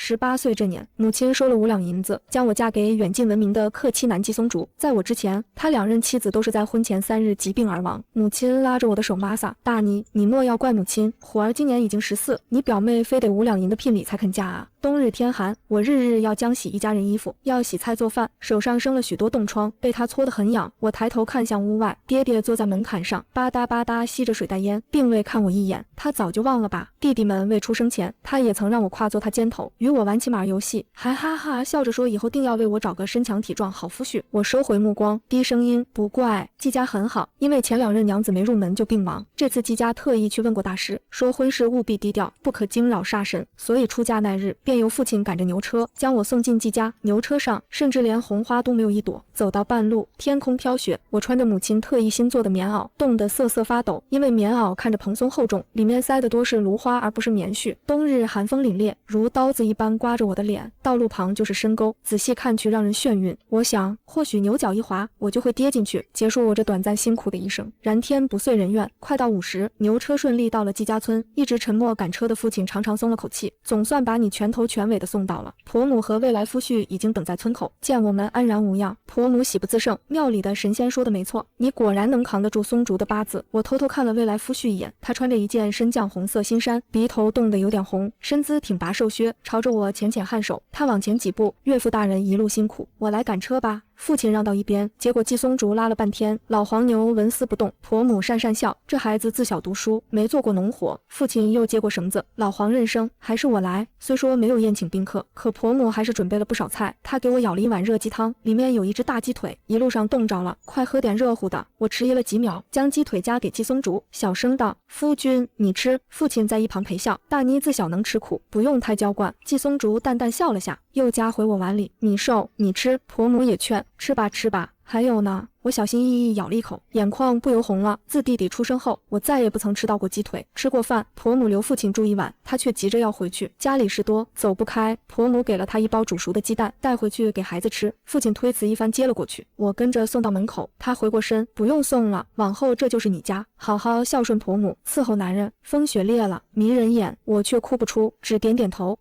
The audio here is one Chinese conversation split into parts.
18岁这年，母亲收了5两银子，将我嫁给远近闻名的克妻男季松竹。在我之前，他2任妻子都是在婚前3日疾病而亡。母亲拉着我的手，玛撒，大妮，你莫要怪母亲，虎儿今年已经14，你表妹非得5两银的聘礼才肯嫁啊。冬日天寒，我日日要将洗一家人衣服，要洗菜做饭，手上生了许多冻疮，被他搓得很痒。我抬头看向屋外，爹爹坐在门槛上，吧嗒吧嗒吸着水袋烟，并未看我一眼。他早就忘了吧？弟弟们未出生前，他也曾让我跨坐他肩头，与我玩骑马游戏，还哈哈笑着说以后定要为我找个身强体壮好夫婿。我收回目光，低声音，不怪，季家很好，因为前2任娘子没入门就病亡，这次季家特意去问过大师，说婚事务必低调，不可惊扰煞神，所以出嫁那日便由父亲赶着牛车将我送进季家。牛车上甚至连红花都没有一朵。走到半路，天空飘雪，我穿着母亲特意新做的棉袄，冻得瑟瑟发抖，因为棉袄看着蓬松厚重，里面塞的多是芦花而不是棉絮。冬日寒风凛冽，如刀子一般刮着我的脸，道路旁就是深沟，仔细看去让人眩晕。我想或许牛角一滑，我就会跌进去，结束我这短暂辛苦的一生。然天不遂人愿，快到午时，牛车顺利到了季家村。一直沉默赶车的父亲长长松了口气，总算把你全头全尾的送到了。婆母和未来夫婿已经等在村口，见我们安然无恙，婆母喜不自胜，庙里的神仙说的没错，你果然能扛得住松竹的八字。我偷偷看了未来夫婿一眼，他穿着一件深绛红色新衫，鼻头冻得有点红，身姿挺拔瘦削，朝着我浅浅颔首。他往前几步，岳父大人一路辛苦，我来赶车吧。父亲让到一边，结果季松竹拉了半天，老黄牛纹丝不动。婆母讪讪笑，这孩子自小读书，没做过农活。父亲又接过绳子，老黄认生，还是我来。虽说没有宴请宾客，可婆母还是准备了不少菜。她给我舀了一碗热鸡汤，里面有一只大鸡腿，一路上冻着了，快喝点热乎的。我迟疑了几秒，将鸡腿夹给季松竹，小声道：夫君，你吃。父亲在一旁陪笑，大妮自小能吃苦，不用太娇惯。季松竹淡淡笑了下，又夹回我碗里，你瘦，你吃。婆母也劝，吃吧吃吧，还有呢。我小心翼翼咬了一口，眼眶不由红了。自弟弟出生后，我再也不曾吃到过鸡腿。吃过饭，婆母留父亲住一晚，他却急着要回去，家里事多，走不开。婆母给了他一包煮熟的鸡蛋，带回去给孩子吃。父亲推辞一番接了过去，我跟着送到门口。他回过身，不用送了，往后这就是你家，好好孝顺婆母，伺候男人。风雪烈了，迷人眼，我却哭不出，只点点头。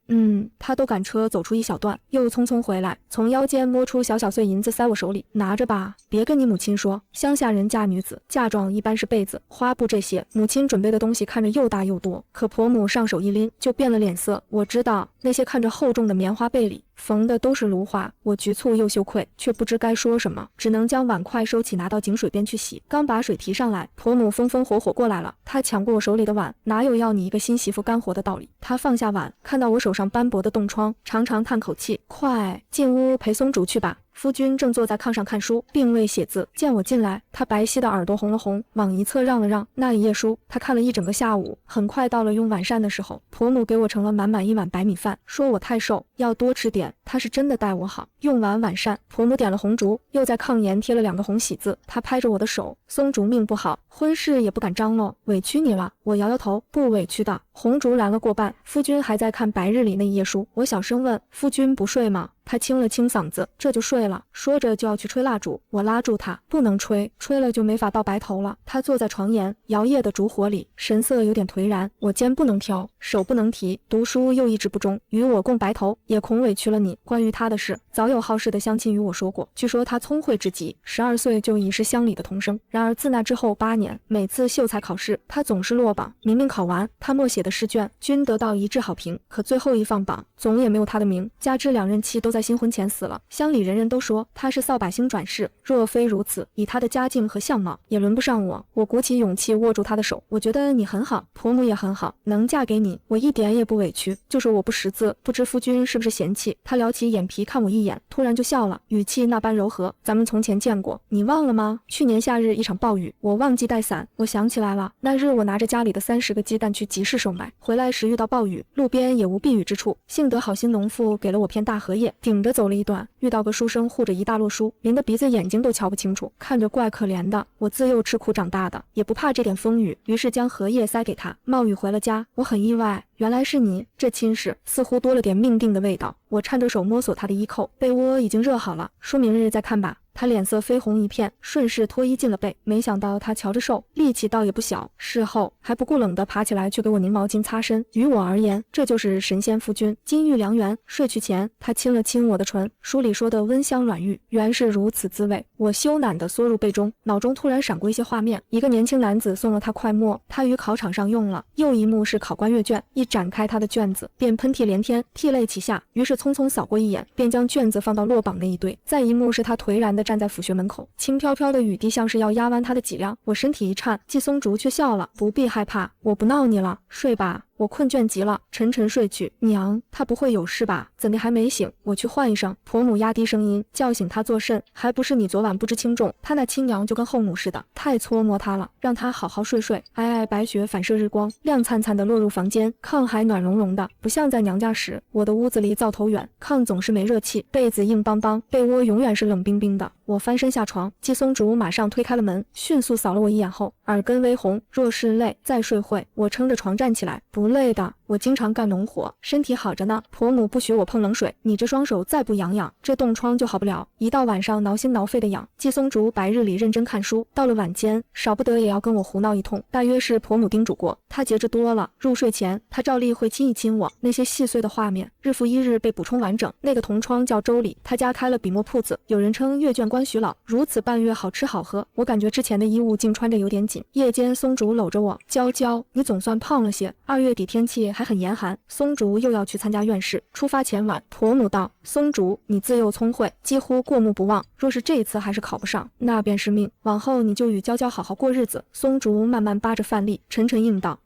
他都赶车走出一小段，又匆匆回来，从腰间摸出小小碎银子塞我手里，拿着吧，别跟你母亲说，乡下人嫁女子嫁妆一般是被子、花布这些，母亲准备的东西看着又大又多，可婆母上手一拎就变了脸色。我知道那些看着厚重的棉花被里缝的都是芦花，我局促又羞愧，却不知该说什么，只能将碗筷收起，拿到井水边去洗。刚把水提上来，婆母风风火火过来了，她抢过我手里的碗，哪有要你一个新媳妇干活的道理。她放下碗，看到我手上斑驳的冻疮，长长叹口气，快进屋陪松竹去吧。夫君正坐在炕上看书，并未写字。见我进来，他白皙的耳朵红了红，往一侧让了让。那一页书，他看了一整个下午。很快到了用晚膳的时候，婆母给我盛了满满一碗白米饭，说我太瘦，要多吃点。她是真的待我好。用完晚膳，婆母点了红烛，又在炕沿贴了2个红喜字。她拍着我的手，松竹命不好，婚事也不敢张罗，委屈你了。我摇摇头，不委屈的。红烛燃了过半，夫君还在看白日里那一页书。我小声问，夫君不睡吗？他清了清嗓子，这就睡了。说着就要去吹蜡烛，我拉住他，不能吹，吹了就没法到白头了。他坐在床沿摇曳的烛火里，神色有点颓然。我肩不能挑，手不能提，读书又意志不忠，与我共白头，也恐委屈了你。关于他的事，早有好事的乡亲与我说过，据说他聪慧至极，12岁就已是乡里的童生。然而自那之后8年，每次秀才考试，他总是落榜。明明考完，他默写的试卷均得到一致好评，可最后一放榜，总也没有他的名。加之2任妻都在新婚前死了，乡里人人都说他是扫把星转世。若非如此，以他的家境和相貌，也轮不上我。我鼓起勇气握住他的手，我觉得你很好，婆母也很好，能嫁给你，我一点也不委屈。就是我不识字，不知夫君是不是嫌弃。他撩起眼皮看我一眼，突然就笑了，语气那般柔和。咱们从前见过，你忘了吗？去年夏日一场暴雨，我忘记带伞。我想起来了，那日我拿着家里的30个鸡蛋去集市售卖，回来时遇到暴雨，路边也无避雨之处，幸得好心农妇给了我片大荷叶，顶着走了一段，遇到个书生护着一大摞书，淋得鼻子眼睛都瞧不清楚，看着怪可怜的。我自幼吃苦长大的，也不怕这点风雨，于是将荷叶塞给他，冒雨回了家。我很意外，原来是你，这亲事似乎多了点命定的味道。我颤着手摸索他的衣扣，被窝已经热好了，说明日再看吧。他脸色绯红一片，顺势脱衣进了被。没想到他瞧着瘦，力气倒也不小，事后还不顾冷地爬起来去给我拧毛巾擦身。于我而言，这就是神仙夫君，金玉良缘。睡去前，他亲了亲我的唇，书里说的温香软玉，原是如此滋味。我羞赧地缩入被中，脑中突然闪过一些画面：一个年轻男子送了他块墨，他于考场上用了；又一幕是考官阅卷，一展开他的卷子，便喷嚏连天，涕泪齐下。于是匆匆扫过一眼，便将卷子放到落榜那一堆。再一幕是他颓然地站在府学门口，轻飘飘的雨滴像是要压弯他的脊梁。我身体一颤，季松竹却笑了：不必害怕，我不闹你了，睡吧。我困倦极了，沉沉睡去。娘，他不会有事吧？怎的还没醒？我去唤一声。婆母压低声音叫醒他作甚？还不是你昨晚不知轻重，他那亲娘就跟后母似的，太搓磨他了，让他好好睡睡。皑皑白雪反射日光，亮灿灿的落入房间，炕还暖融融的，不像在娘家时。我的屋子离灶头远，炕总是没热气，被子硬邦邦，被窝永远是冷冰冰的。我翻身下床，季松竹马上推开了门，迅速扫了我一眼后，耳根微红，若是累再睡会。我撑着床站起来，不累的，我经常干农活，身体好着呢。婆母不许我碰冷水，你这双手再不养养，这冻疮就好不了，一到晚上挠心挠肺的痒。季松竹白日里认真看书，到了晚间少不得也要跟我胡闹一通，大约是婆母叮嘱过，他节制多了。入睡前他照例会亲一亲我，那些细碎的画面日复一日被补充完整。那个同窗叫周礼，他家开了笔墨铺子，有人称阅卷官徐老，如此半月好吃好喝。我感觉之前的衣物竟穿着有点紧。夜间松竹搂着我，娇娇，你总算胖了些，2月底天气还很严寒，松竹又要去参加院试，出发前晚。婆母道，松竹你自幼聪慧，几乎过目不忘，若是这一次还是考不上，那便是命，往后你就与娇娇好好过日子。松竹慢慢扒着饭粒，沉沉应道，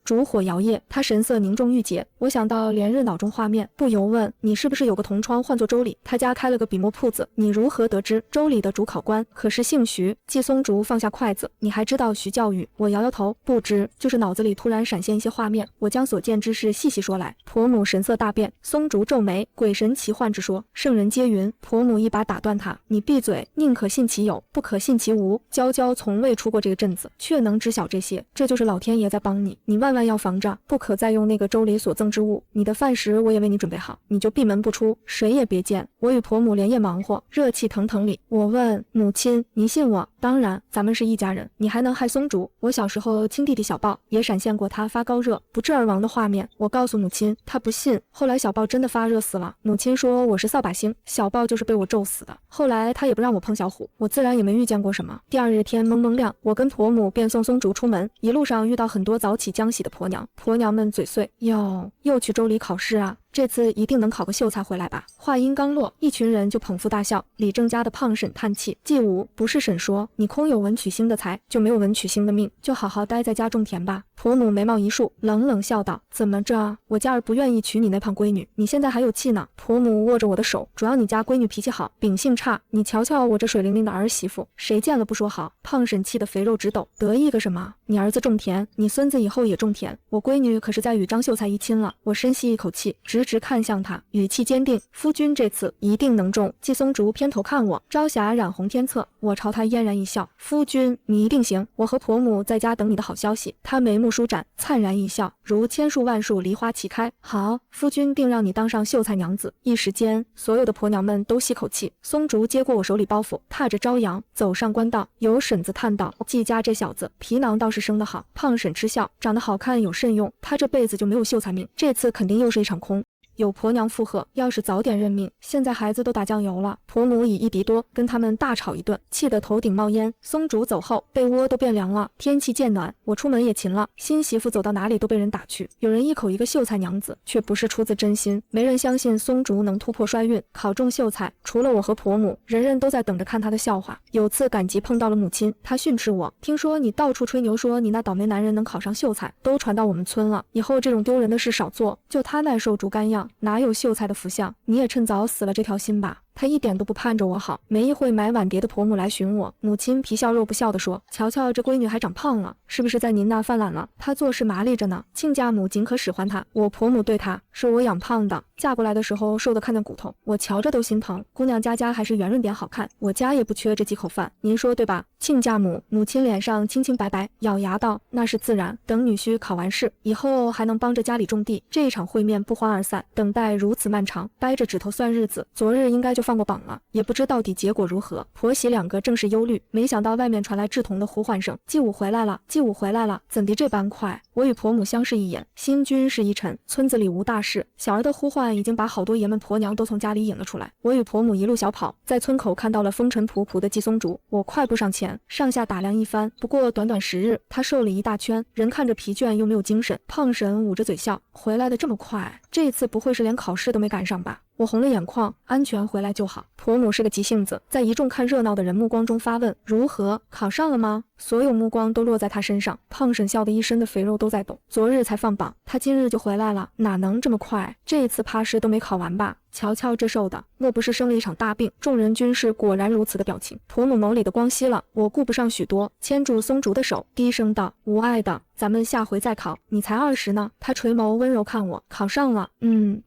烛火摇曳。他神色凝重郁结。我想到连日脑中画面，不由问，你是不是有个同窗唤作周礼，他家开了个笔墨铺子，你如何得知？周礼的主考官可是姓徐？季松竹放下筷子，你还知道徐教育？我摇摇头，不知，就是脑子里突然闪现一些画面，我将所见之事细细说来。婆母神色大变，松竹皱眉，鬼神奇幻之说，圣人皆云。婆母一把打断他，你闭嘴，宁可信其有，不可信其无。娇娇从未出过这个镇子，却能知晓这些，这就是老天爷在帮你，你万万要防着，不可再用那个周礼所赠之物。你的饭食我也为你准备好，你就闭门不出，谁也别见。我与婆母连夜忙活，热气腾腾里，我问母亲，你信我？当然，咱们是一家人，你还能害松竹？我小时候亲弟弟小豹也闪现过他发高热不治而亡的画面，我告诉母亲，她不信。后来小豹真的发热死了，母亲说我是扫把星，小豹就是被我咒死的。后来他也不让我碰小虎，我自然也没遇见过什么。第二日天蒙蒙亮，我跟婆母便送松竹出门，一路上遇到很多早起将洗的婆娘，婆娘们嘴碎，哟，又去州里考试啊，这次一定能考个秀才回来吧。话音刚落，一群人就捧腹大笑。李正家的胖婶叹气，季武，不是婶说你空有文曲星的财，就没有文曲星的命，就好好待在家种田吧。婆母眉毛一竖，冷冷笑道，怎么着，我家儿不愿意娶你那胖闺女，你现在还有气呢？婆母握着我的手，主要你家闺女脾气好，秉性差，你瞧瞧我这水灵灵的儿媳妇，谁见了不说好？胖婶气得肥肉直抖，得意个什么？你儿子种田，你孙子以后也种田，我闺女可是在与张秀才一亲了。我深吸一口气，直直看向他，语气坚定，夫君这次一定能中。季松竹偏头看我，朝霞染红天侧，我朝他嫣然一笑，夫君你一定行，我和婆母在家等你的好消息。他眉目舒展，灿然一笑，如千树万树梨花齐开。好，夫君定让你当上秀才娘子。一时间，所有的婆娘们都吸口气。松竹接过我手里包袱，踏着朝阳走上官道。有婶子叹道，季家这小子皮囊倒是生得好。胖婶嗤笑，长得好看有甚用，他这辈子就没有秀才命，这次肯定又是一场空。有婆娘附和，要是早点认命，现在孩子都打酱油了。婆母以一敌多，跟他们大吵一顿，气得头顶冒烟。松竹走后，被窝都变凉了，天气渐暖，我出门也勤了。新媳妇走到哪里都被人打趣，有人一口一个秀才娘子，却不是出自真心。没人相信松竹能突破衰运，考中秀才。除了我和婆母，人人都在等着看他的笑话。有次赶集碰到了母亲，她训斥我，听说你到处吹牛说你那倒霉男人能考上秀才，都传到我们村了，以后这种丢人的事少做。就他那瘦竹干样，哪有秀才的福相？你也趁早死了这条心吧。他一点都不盼着我好。没一会，买碗碟的婆母来寻我，母亲皮笑肉不笑地说，瞧瞧这闺女还长胖了，是不是在您那犯懒了？她做事麻利着呢，亲家母尽可使唤她。我婆母对她，是我养胖的，嫁过来的时候瘦得看见骨头，我瞧着都心疼。姑娘家还是圆润点好看，我家也不缺这几口饭，您说对吧？亲家母，母亲脸上清清白白，咬牙道，那是自然，等女婿考完试以后还能帮着家里种地，这一场会面不欢而散，等待如此漫长，掰着指头算日子，昨日应该就放过榜了，也不知到底结果如何。婆媳两个正是忧虑，没想到外面传来志同的呼唤声：继武回来了，继武回来了！怎地这般快？我与婆母相视一眼，新君是一臣，村子里无大事。小儿的呼唤已经把好多爷们婆娘都从家里引了出来。我与婆母一路小跑，在村口看到了风尘仆仆的季松竹，我快步上前，上下打量一番。不过短短10日，他瘦了一大圈，人看着疲倦又没有精神。胖婶捂着嘴笑：回来的这么快，这次不会是连考试都没赶上吧？我红了眼眶，安全回来就好。婆母是个急性子，在一众看热闹的人目光中发问：如何？考上了吗？所有目光都落在她身上。胖婶笑得一身的肥肉都在抖。昨日才放榜，她今日就回来了，哪能这么快？这一次怕是都没考完吧？瞧瞧这瘦的，莫不是生了一场大病？众人均是果然如此的表情。婆母眸里的光熄了，我顾不上许多，牵住松竹的手，低声道：无碍的，咱们下回再考。你才20呢。她垂眸温柔看我，考上了。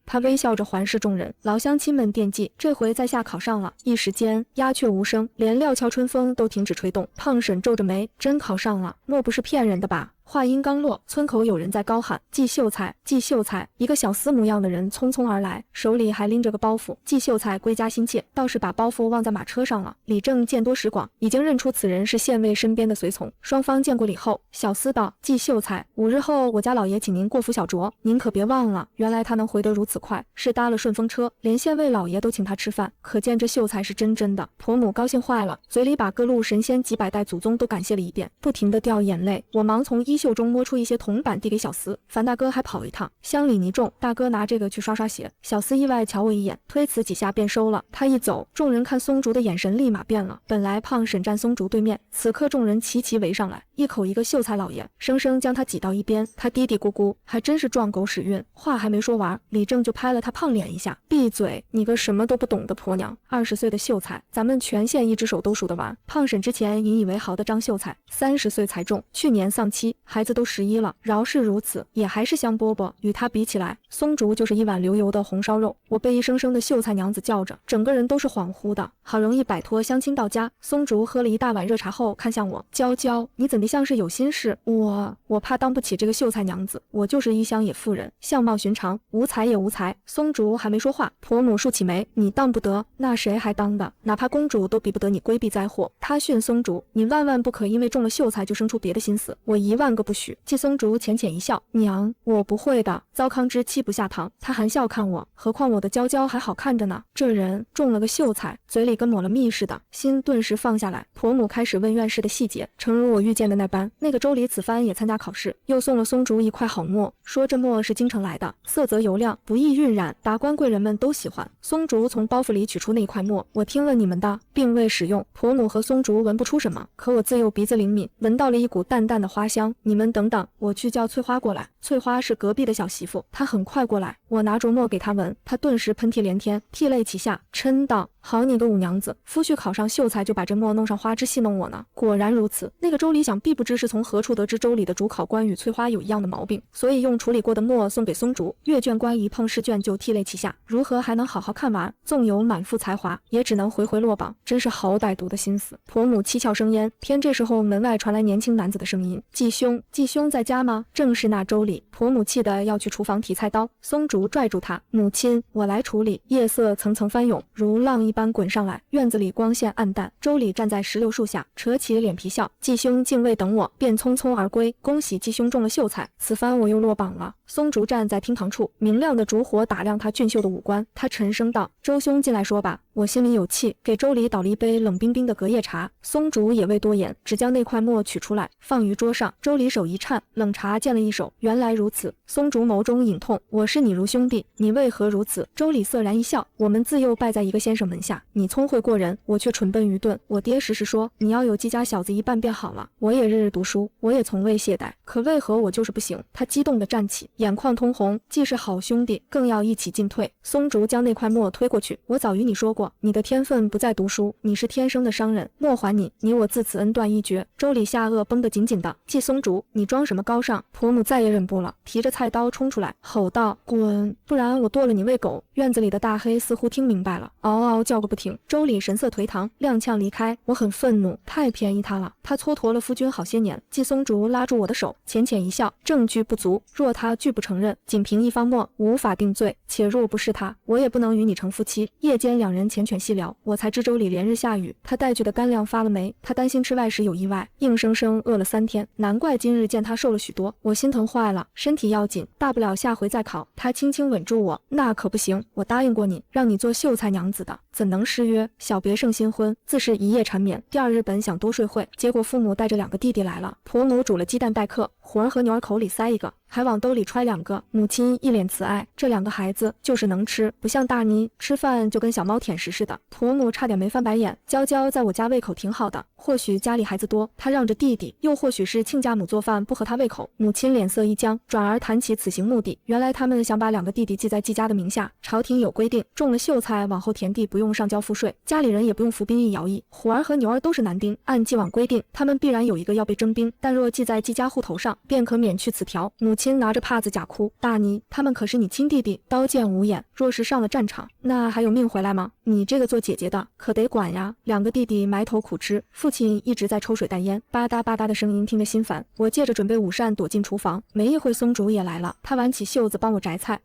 她微笑着环视众人，老乡亲们惦记，这回在下考上了。一时间鸦雀无声，连料峭春风都停止吹动。胖婶皱着眉，真考上了？莫不是骗人的吧？话音刚落，村口有人在高喊：季秀才，季秀才！一个小厮模样的人匆匆而来，手里还拎着个包袱。季秀才归家心切，倒是把包袱忘在马车上了。李正见多识广，已经认出此人是县尉身边的随从。双方见过礼后，小厮道：季秀才，5日后我家老爷请您过府小酌，您可别忘了。原来他能回得如此快，是搭了顺风车，连县尉老爷都请他吃饭，可见这秀才是真的。婆母高兴坏了，嘴里把各路神仙几百代祖宗都感谢了一遍，不停地掉眼泪。我忙从衣袖中摸出一些铜板递给小厮，樊大哥还跑了一趟，乡里泥重，大哥拿这个去刷刷鞋。小厮意外瞧我一眼，推辞几下便收了。他一走，众人看松竹的眼神立马变了。本来胖婶站松竹对面，此刻众人齐齐围上来，一口一个秀才老爷，生生将他挤到一边。他嘀嘀咕咕，还真是撞狗屎运。话还没说完，李正就拍了他胖脸一下：闭嘴，你个什么都不懂的婆娘！20岁的秀才，咱们全县一只手都数得完。胖婶之前引以为豪的张秀才，30岁才中，去年丧妻，孩子都11了，饶是如此，也还是香饽饽。与他比起来，松竹就是一碗流油的红烧肉。我被一声声的秀才娘子叫着，整个人都是恍惚的。好容易摆脱相亲到家，松竹喝了一大碗热茶后，看向我：娇娇，你怎地像是有心事？我怕当不起这个秀才娘子，我就是一乡野妇人，相貌寻常，无才也无才。松竹还没说话，婆母竖起眉：你当不得，那谁还当的？哪怕公主都比不得你规避灾祸。他训松竹：你万万不可因为中了秀才就生出别的心思，我1万个不许。季松竹浅浅一笑：娘，我不会的。糟糠之妻不下堂，他含笑看我，何况我的娇娇还好看着呢。这人中了个秀才，嘴里跟抹了蜜似的，心顿时放下来。婆母开始问院试的细节，诚如我预见的那般，那个周礼此番也参加考试，又送了松竹一块好墨，说这墨是京城来的，色泽油亮，不易晕染，达官贵人们都喜欢。松竹从包袱里取出那块墨，我听了你们的，并未使用。婆母和松竹闻不出什么，可我自幼鼻子灵敏，闻到了一股淡淡的花香。你们等等，我去叫翠花过来。翠花是隔壁的小媳妇，她很快过来，我拿着墨给她闻，她顿时喷嚏连天，涕泪齐下，嗔道：好你个五娘子，夫婿考上秀才就把这墨弄上花枝戏弄我呢。果然如此，那个周礼想必不知是从何处得知周礼的主考官与翠花有一样的毛病，所以用处理过的墨送给松竹。阅卷官一碰试卷就涕泪齐下，如何还能好好看完？纵有满腹才华，也只能回回落榜，真是好歹毒的心思。婆母七窍生烟，偏这时候门外传来年轻男子的声音：季兄，季兄在家吗？正是那周礼。婆母气得要去厨房提菜刀，松竹拽住他：母亲，我来处理。夜色层层翻涌，如浪一般滚上来，院子里光线暗淡。周礼站在石榴树下，扯起脸皮笑：季兄竟未等我，便匆匆而归，恭喜季兄中了秀才，此番我又落榜了。松竹站在厅堂处，明亮的烛火打亮他俊秀的五官，他沉声道：周兄进来说吧。我心里有气，给周礼倒了一杯冷冰冰的隔夜茶。松竹也未多言，只将那块墨取出来，放于桌上。周礼手一颤，冷茶溅了一手。原来如此。松竹眸中隐痛：我视你如兄弟，你为何如此？周礼涩然一笑：我们自幼拜在一个先生门下，你聪慧过人，我却蠢笨愚钝。我爹时时说，你要有季家小子一半便好了。我也日日读书，我也从未懈怠，可为何我就是不行？他激动地站起，眼眶通红，既是好兄弟，更要一起进退。松竹将那块墨推过去：我早与你说过，你的天分不在读书，你是天生的商人，莫还你，你我自此恩断义绝。周礼下颚绷得紧紧的：季松竹，你装什么高尚？婆母再也忍不了，提着菜刀冲出来，吼道：滚，不然我剁了你喂狗。院子里的大黑似乎听明白了，嗷嗷叫。叫个不停。周礼神色颓唐，踉跄离开。我很愤怒，太便宜他了，他蹉跎了夫君好些年。季松竹拉住我的手，浅浅一笑，证据不足，若他拒不承认，仅凭一方墨无法定罪，且若不是他，我也不能与你成夫妻。夜间两人缱绻细聊，我才知周礼连日下雨，他带去的干粮发了霉，他担心吃外食有意外，硬生生饿了3天，难怪今日见他瘦了许多，我心疼坏了，身体要紧，大不了下回再考。他轻轻吻住我，那可不行，我答应过你，让你做秀才娘子的，怎能失约？小别胜新婚，自是一夜缠绵。第2日本想多睡会，结果父母带着2个弟弟来了，婆母煮了鸡蛋待客，虎儿和牛儿口里塞一个，还往兜里揣2个。母亲一脸慈爱，这2个孩子就是能吃，不像大妮，吃饭就跟小猫舔食似的。婆母差点没翻白眼，娇娇在我家胃口挺好的，或许家里孩子多，她让着弟弟，又或许是亲家母做饭不合她胃口。母亲脸色一僵，转而谈起此行目的。原来他们想把2个弟弟记在季家的名下，朝廷有规定，中了秀才往后田地不用上交赋税，家里人也不用服兵役徭役。虎儿和牛儿都是男丁，按既往规定，他们必然有一个要被征兵，但若记在季家户头上，便可免去此条。母亲拿着帕子假哭，大妮，他们可是你亲弟弟，刀剑无眼，若是上了战场，那还有命回来吗？你这个做姐姐的可得管呀。2个弟弟埋头苦吃，父亲一直在抽水淡烟，吧嗒吧嗒的声音听着心烦。我借着准备午膳躲进厨房，没一会松竹也来了，他挽起袖子帮我摘菜。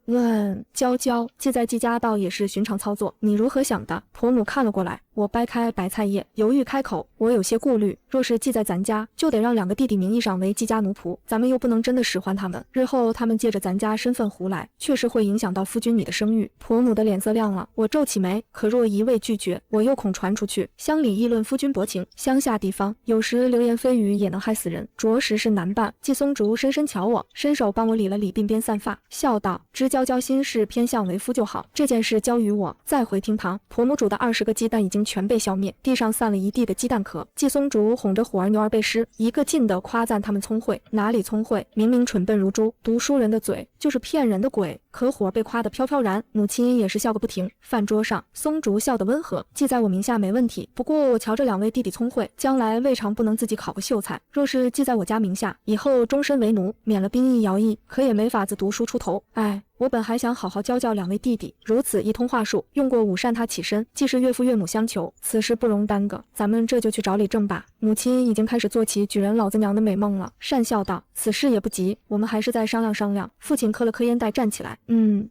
娇娇，记在季家倒也是寻常操作，你如何想的？婆母看了过来，我掰开白菜叶，犹豫开口，我有些顾虑，若是记在咱家，就得让2个弟弟名义上为季家奴仆，咱们又不能真的使唤他们，日后他们借着咱家身份胡来，确实会影响到夫君你的声誉。婆母的脸色亮了，我皱起眉，可若一味拒绝，我又恐传出去，乡里议论夫君薄情，乡下地方有时流言蜚语也能害死人，着实是难办。季松竹深深瞧我，伸手帮我理了理鬓边散发，笑道：知娇娇心事偏向为夫就好，这件事交于我。再回厅堂，婆母煮的20个鸡蛋已经全被消灭，地上散了一地的鸡蛋壳。季松竹哄着虎儿牛儿背诗，一个劲地夸赞他们聪慧，哪里聪慧，明明蠢笨如猪，读书人的嘴就是骗人的鬼。可虎儿被夸得飘飘然，母亲也是笑个不停。饭桌上，松竹笑得温和，记在我名下没问题，不过我瞧这2位弟弟聪慧，将来未尝不能自己考个秀才，若是记在我家名下，以后终身为奴，免了兵役徭役，可也没法子读书出头。哎，我本还想好好教2位弟弟，如此一通话术，用过午膳他起身，既是岳父岳母相求，此事不容耽搁，咱们这就去找李正吧。母亲已经开始做起举人老子娘的美梦了，讪笑道：此事也不急，我们还是再商量商量。父亲磕了磕烟袋站起来，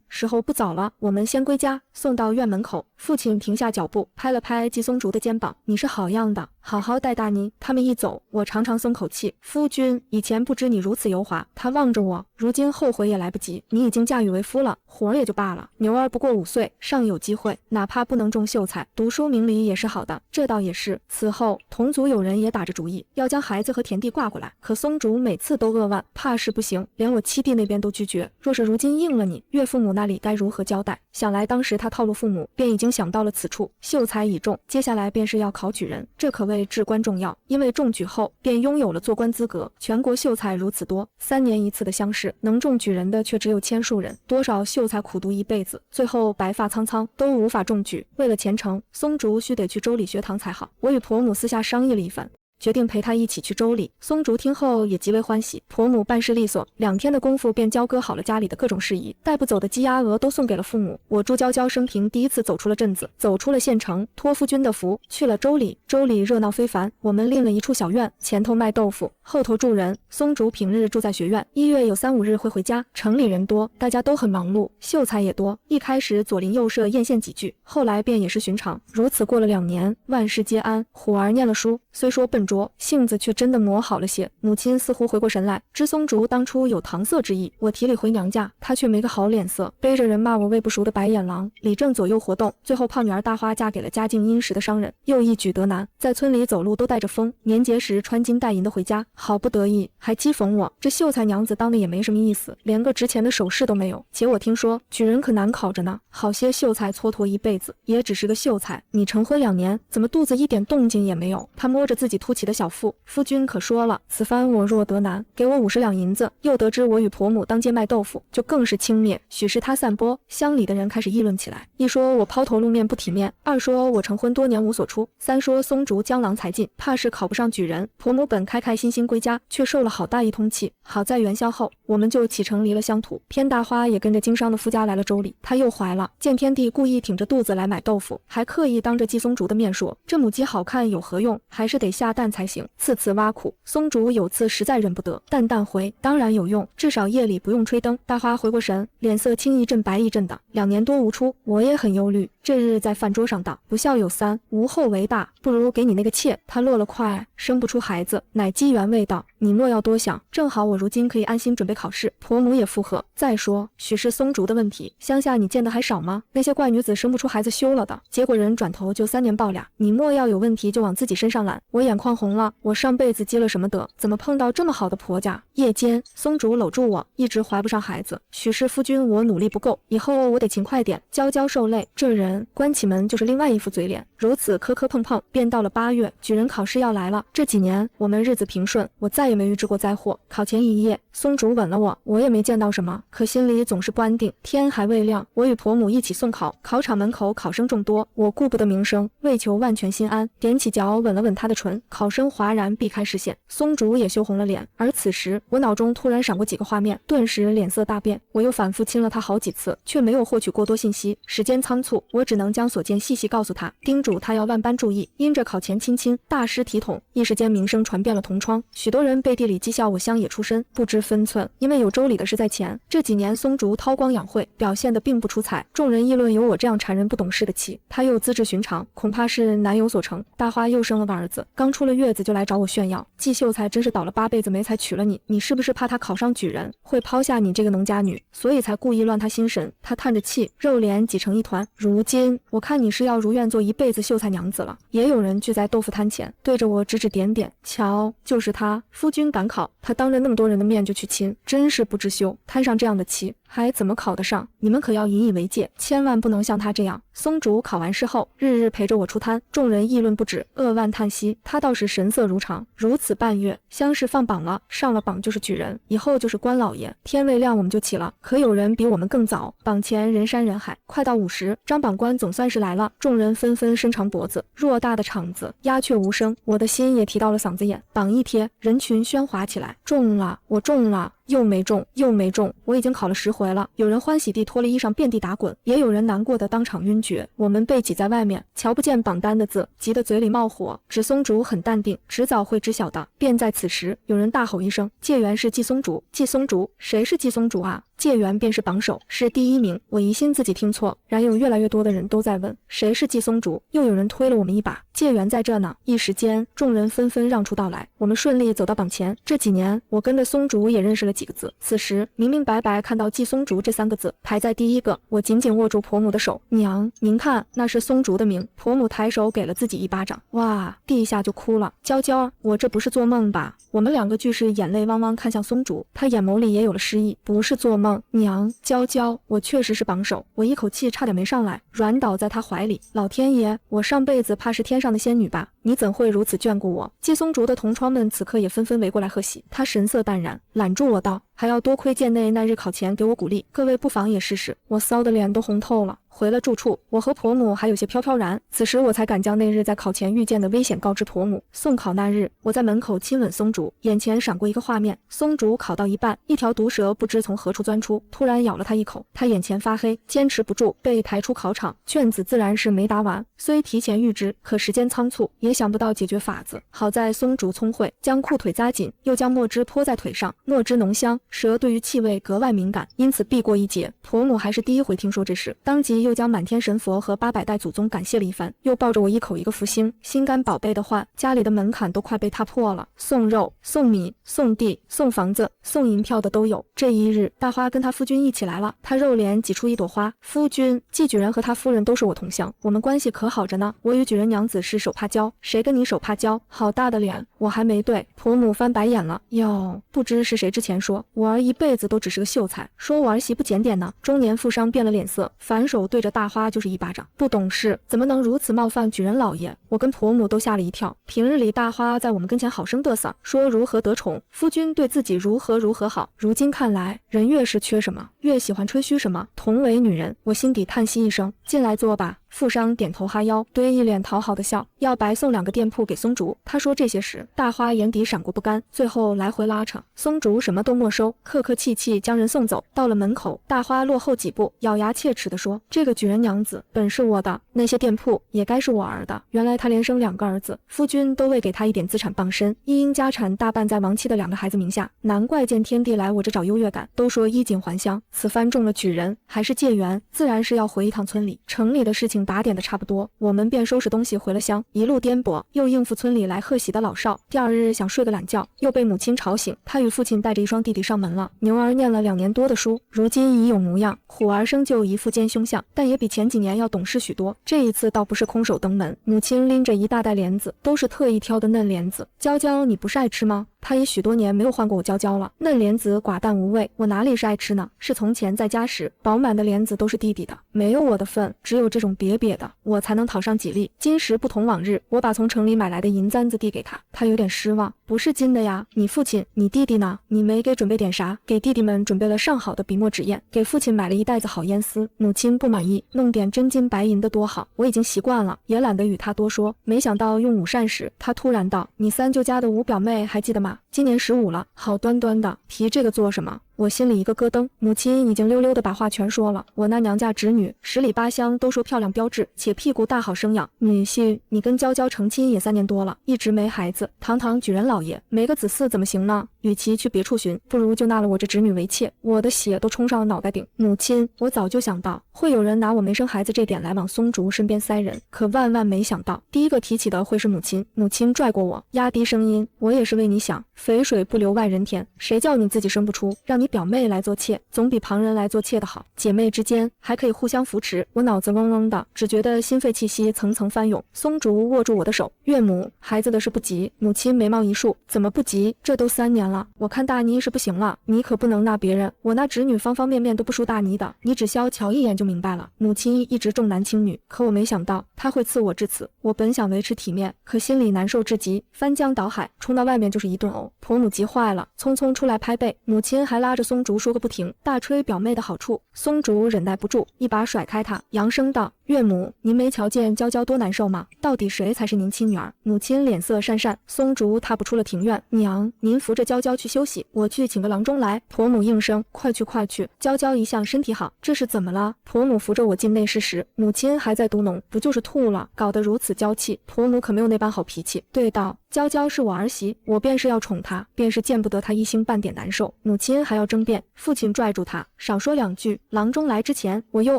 时候不早了，我们先归家。送到院门口，父亲停下脚步，拍了拍季松竹的肩膀，你是好样的，好好带大妮。他们一走，我长长松口气，夫君，以前不知你如此油滑。他望着我，如今后悔也来不及，你已经嫁与为夫了，活儿也就罢了，牛儿不过5岁，尚有机会，哪怕不能中秀才，读书明理也是好的。这倒也是。此后同族有人也打着主意，要将孩子和田地挂过来，可松竹每次都扼腕，怕是不行，连我七弟那边都拒绝。若是如今应了你，岳父母那里该如何交代？想来当时他套路父母，便已经想到了此处。秀才已中，接下来便是要考举人，这可谓至关重要，因为中举后便拥有了做官资格。全国秀才如此多，3年一次的乡试，能中举人的却只有千数人，多少秀才苦读一辈子，最后白发苍苍，都无法中举。为了前程，松竹须得去州里学堂才好。我与婆母私下商议了一番，决定陪他一起去州里。松竹听后也极为欢喜，婆母办事利索，2天的功夫便交割好了家里的各种事宜，带不走的鸡鸭鹅都送给了父母。我朱娇娇生平第一次走出了镇子，走出了县城，托夫君的福，去了州里。州里热闹非凡，我们另了一处小院，前头卖豆腐，后头住人。松竹平日住在学院，1月有3、5日会回家。城里人多，大家都很忙碌，秀才也多。一开始左邻右舍艳羡几句，后来便也是寻常。如此过了2年，万事皆安。虎儿念了书，虽说笨拙，性子却真的磨好了些。母亲似乎回过神来，知松竹当初有搪塞之意，我提理回娘家，她却没个好脸色，背着人骂我喂不熟的白眼狼。李正左右活动，最后胖女儿大花嫁给了家境殷实的商人，又一举得男，在村里走路都带着风，年节时穿金戴银的回家，好不得意，还讥讽我这秀才娘子当的也没什么意思，连个值钱的首饰都没有。且我听说举人可难考着呢，好些秀才蹉跎一辈子，也只是个秀才，你成婚2年，怎么肚子一点动静也没有？他摸着自己秃起的小妇。夫君可说了，此番我若得难，给我50两银子。又得知我与婆母当街卖豆腐，就更是轻蔑。许是他散播，乡里的人开始议论起来。一说我抛头露面不体面，二说我成婚多年无所出，三说松竹江郎才尽，怕是考不上举人。婆母本开开心心归家，却受了好大一通气。好在元宵后，我们就启程离了乡土。偏大花也跟着经商的夫家来了州里，她又怀了。见天帝故意挺着肚子来买豆腐，还刻意当着季松竹的面说，这母鸡好看有何用，还是得下蛋才行。次次挖苦，松竹有次实在忍不得，淡回，当然有用，至少夜里不用吹灯。大花回过神，脸色青一阵白一阵的，2年多无出，我也很忧虑。这日在饭桌上道，不孝有三，无后为大，不如给你那个妾，她落了快，生不出孩子，乃机缘未到。你莫要多想，正好我如今可以安心准备考试。婆母也附和。再说，许是松竹的问题，乡下你见得还少吗？那些怪女子生不出孩子休了的，结果人转头就3年抱俩。你莫要有问题就往自己身上揽。我眼眶红了，我上辈子积了什么德，怎么碰到这么好的婆家？夜间，松竹搂住我，一直怀不上孩子。许是夫君我努力不够，以后我得勤快点，娇娇受累。这人关起门就是另外一副嘴脸。如此磕磕碰碰，便到了8月，举人考试要来了。这几年我们日子平顺，我再也没遇知过灾祸。考前一夜，松竹吻了我，我也没见到什么，可心里总是不安定。天还未亮，我与婆母一起送考，考场门口考生众多，我顾不得名声，为求万全心安，踮起脚吻了吻她的唇，考生哗然避开视线，松竹也羞红了脸。而此时我脑中突然闪过几个画面，顿时脸色大变。我又反复亲了她好几次，却没有获取过多信息。时间仓促，我只能将所见细细告诉她，叮嘱她要万般注意。因着考前亲亲，大失体统，一时间名声传遍了同窗，许多人背地里讥笑我乡野出身，不知分寸。因为有州里的事在前，这几年松竹韬光养晦，表现得并不出彩，众人议论有我这样缠人不懂事的妻，她又资质寻常，恐怕是难有所成。大花又生了个儿子，刚出了月子就来找我炫耀，季秀才真是倒了8辈子霉才娶了你，你是不是怕他考上举人会抛下你这个农家女，所以才故意乱他心神？他叹着气，肉脸挤成一团。如今我看你是要如愿做一辈子秀才娘子了。也有人聚在豆腐摊前，对着我指指点点，瞧，就是他，夫君赶考，他当着那么多人的面就去亲，真是不知羞，摊上这样的妻还怎么考得上？你们可要引以为戒，千万不能像他这样。松竹考完试后，日日陪着我出摊，众人议论不止，扼腕叹息。他倒是神色如常。如此半月，乡试放榜了，上了榜就是举人，以后就是官老爷。天未亮我们就起了，可有人比我们更早。榜前人山人海，快到50，张榜官总算是来了，众人纷纷伸长脖子。偌大的场子，鸦雀无声，我的心也提到了嗓子眼。榜一贴，人群喧哗起来。中了，我中了。又没中，又没中，我已经考了10回了。有人欢喜地脱了衣裳遍地打滚，也有人难过的当场晕厥。我们被挤在外面，瞧不见榜单的字，急得嘴里冒火。只松竹很淡定，迟早会知晓的。便在此时，有人大吼一声：“解元是季松竹！季松竹，谁是季松竹啊？”解元便是榜首，是第1名。我疑心自己听错，然有越来越多的人都在问谁是季松竹，又有人推了我们一把，解元在这呢。一时间，众人纷纷让出道来，我们顺利走到榜前。这几年，我跟着松竹也认识了几个字，此时明明白白看到季松竹这3个字排在第1个，我紧紧握住婆母的手，娘，您看，那是松竹的名。婆母抬手给了自己一巴掌，哇，地下就哭了。娇娇，我这不是做梦吧？我们2个俱是眼泪汪汪看向松竹，他眼眸里也有了诗意，不是做梦。娘，娇娇，我确实是榜首。我一口气差点没上来，软倒在他怀里。老天爷，我上辈子怕是天上的仙女吧？你怎会如此眷顾我？季松竹的同窗们此刻也纷纷围过来贺喜，他神色淡然，揽住我道：“还要多亏贱内那日考前给我鼓励，各位不妨也试试。”我骚的脸都红透了。回了住处，我和婆母还有些飘飘然，此时我才敢将那日在考前遇见的危险告知婆母。送考那日，我在门口亲吻松竹，眼前闪过一个画面，松竹考到一半，一条毒蛇不知从何处钻出，突然咬了他一口，他眼前发黑，坚持不住，被抬出考场。卷子自然是没答完，虽提前预知，可时间仓促，也想不到解决法子。好在松竹聪慧，将裤腿扎紧，又将墨汁泼在腿上，墨汁浓香，蛇对于气味格外敏感，因此避过一劫。婆母还是第1回听说这事，当即又将满天神佛和800代祖宗感谢了一番，又抱着我一口一个福星，心肝宝贝的唤，家里的门槛都快被踏破了，送肉、送米、送地、送房子、送银票的都有。这一日，大花跟他夫君一起来了，他肉脸挤出一朵花。夫君，季举人和他夫人都是我同乡，我们关系可好着呢。我与举人娘子是手帕交，谁跟你手帕交？好大的脸！我还没对。婆母翻白眼了。哟，不知是谁之前说我儿一辈子都只是个秀才，说我儿媳不检点呢。中年富商变了脸色，反手对着大花就是一巴掌。不懂事，怎么能如此冒犯举人老爷？我跟婆母都吓了一跳。平日里大花在我们跟前好生嘚瑟，说如何得宠，夫君对自己如何好。如今看来，人越是缺什么，越喜欢吹嘘什么。同为女人，我心底叹息一声，进来坐吧。富商点头哈腰，堆一脸讨好的笑，要白送2个店铺给松竹。他说这些时，大花眼底闪过不甘，最后来回拉扯。松竹什么都没收，客客气气将人送走。到了门口，大花落后几步，咬牙切齿地说：“这个举人娘子本是我的，那些店铺也该是我儿的。原来他连生2个儿子，夫君都未给他一点资产傍身，一应家产大半在亡妻的2个孩子名下。难怪见天地来我这找优越感。都说衣锦还乡，此番中了举人，还是借缘，自然是要回一趟村里。城里的事情打点的差不多，我们便收拾东西回了乡，一路颠簸，又应付村里来贺喜的老少。第2日想睡个懒觉，又被母亲吵醒，他与父亲带着一双弟弟上门了。牛儿念了2年多的书，如今已有模样，虎儿生就一副奸凶相，但也比前几年要懂事许多。这一次倒不是空手登门，母亲拎着一大袋莲子，都是特意挑的嫩莲子。娇娇，你不是爱吃吗？他也许多年没有换过我娇娇了。嫩莲子寡淡无味，我哪里是爱吃呢？是从前在家时，饱满的莲子都是弟弟的，没有我的份，只有这种瘪瘪的，我才能讨上几粒。今时不同往日，我把从城里买来的银簪子递给他，他有点失望，不是金的呀。你父亲，你弟弟呢？你没给准备点啥？给弟弟们准备了上好的笔墨纸砚，给父亲买了一袋子好烟丝。母亲不满意，弄点真金白银的多好。我已经习惯了，也懒得与他多说。没想到用午膳时，他突然道：“你三舅家的五表妹还记得吗？今年15了，好端端的，提这个做什么？”我心里一个咯噔，母亲已经溜溜的把话全说了。我那娘家侄女，10里8乡都说漂亮标致，且屁股大好生养。女婿，你跟娇娇成亲也3年多了，一直没孩子，堂堂举人老爷，没个子嗣怎么行呢？与其去别处寻，不如就纳了我这侄女为妾。我的血都冲上了脑袋顶。母亲，我早就想到会有人拿我没生孩子这点来往松竹身边塞人，可万万没想到，第一个提起的会是母亲。母亲拽过我，压低声音：“我也是为你想，肥水不流外人田，谁叫你自己生不出，让你表妹来做妾，总比旁人来做妾的好。姐妹之间还可以互相扶持。”我脑子嗡嗡的，只觉得心肺气息层层翻涌。松竹握住我的手：“岳母，孩子的事不急。”母亲眉毛一竖：“怎么不急？这都3年了，我看大妮是不行了，你可不能纳别人。我那侄女方方面面都不输大妮的，你只消瞧一眼就明白了。”母亲一直重男轻女，可我没想到她会赐我至此。我本想维持体面，可心里难受至极，翻江倒海，冲到外面就是一顿呕。婆母急坏了，匆匆出来拍背，母亲还拉着松竹说个不停，大吹表妹的好处。松竹忍耐不住，一把甩开她，扬声道：“岳母，您没瞧见娇娇多难受吗？到底谁才是您亲女儿？”母亲脸色讪讪，松竹踏步出了庭院。“娘，您扶着娇娇去休息，我去请个郎中来。”婆母应声：“快去快去，娇娇一向身体好，这是怎么了？”婆母扶着我进内室时，母亲还在嘟哝：“不就是吐了，搞得如此娇气。”婆母可没有那般好脾气，对道：“娇娇是我儿媳，我便是要宠她，便是见不得她一星半点难受。”母亲还要争辩，父亲拽住她：“少说2句。”郎中来之前，我又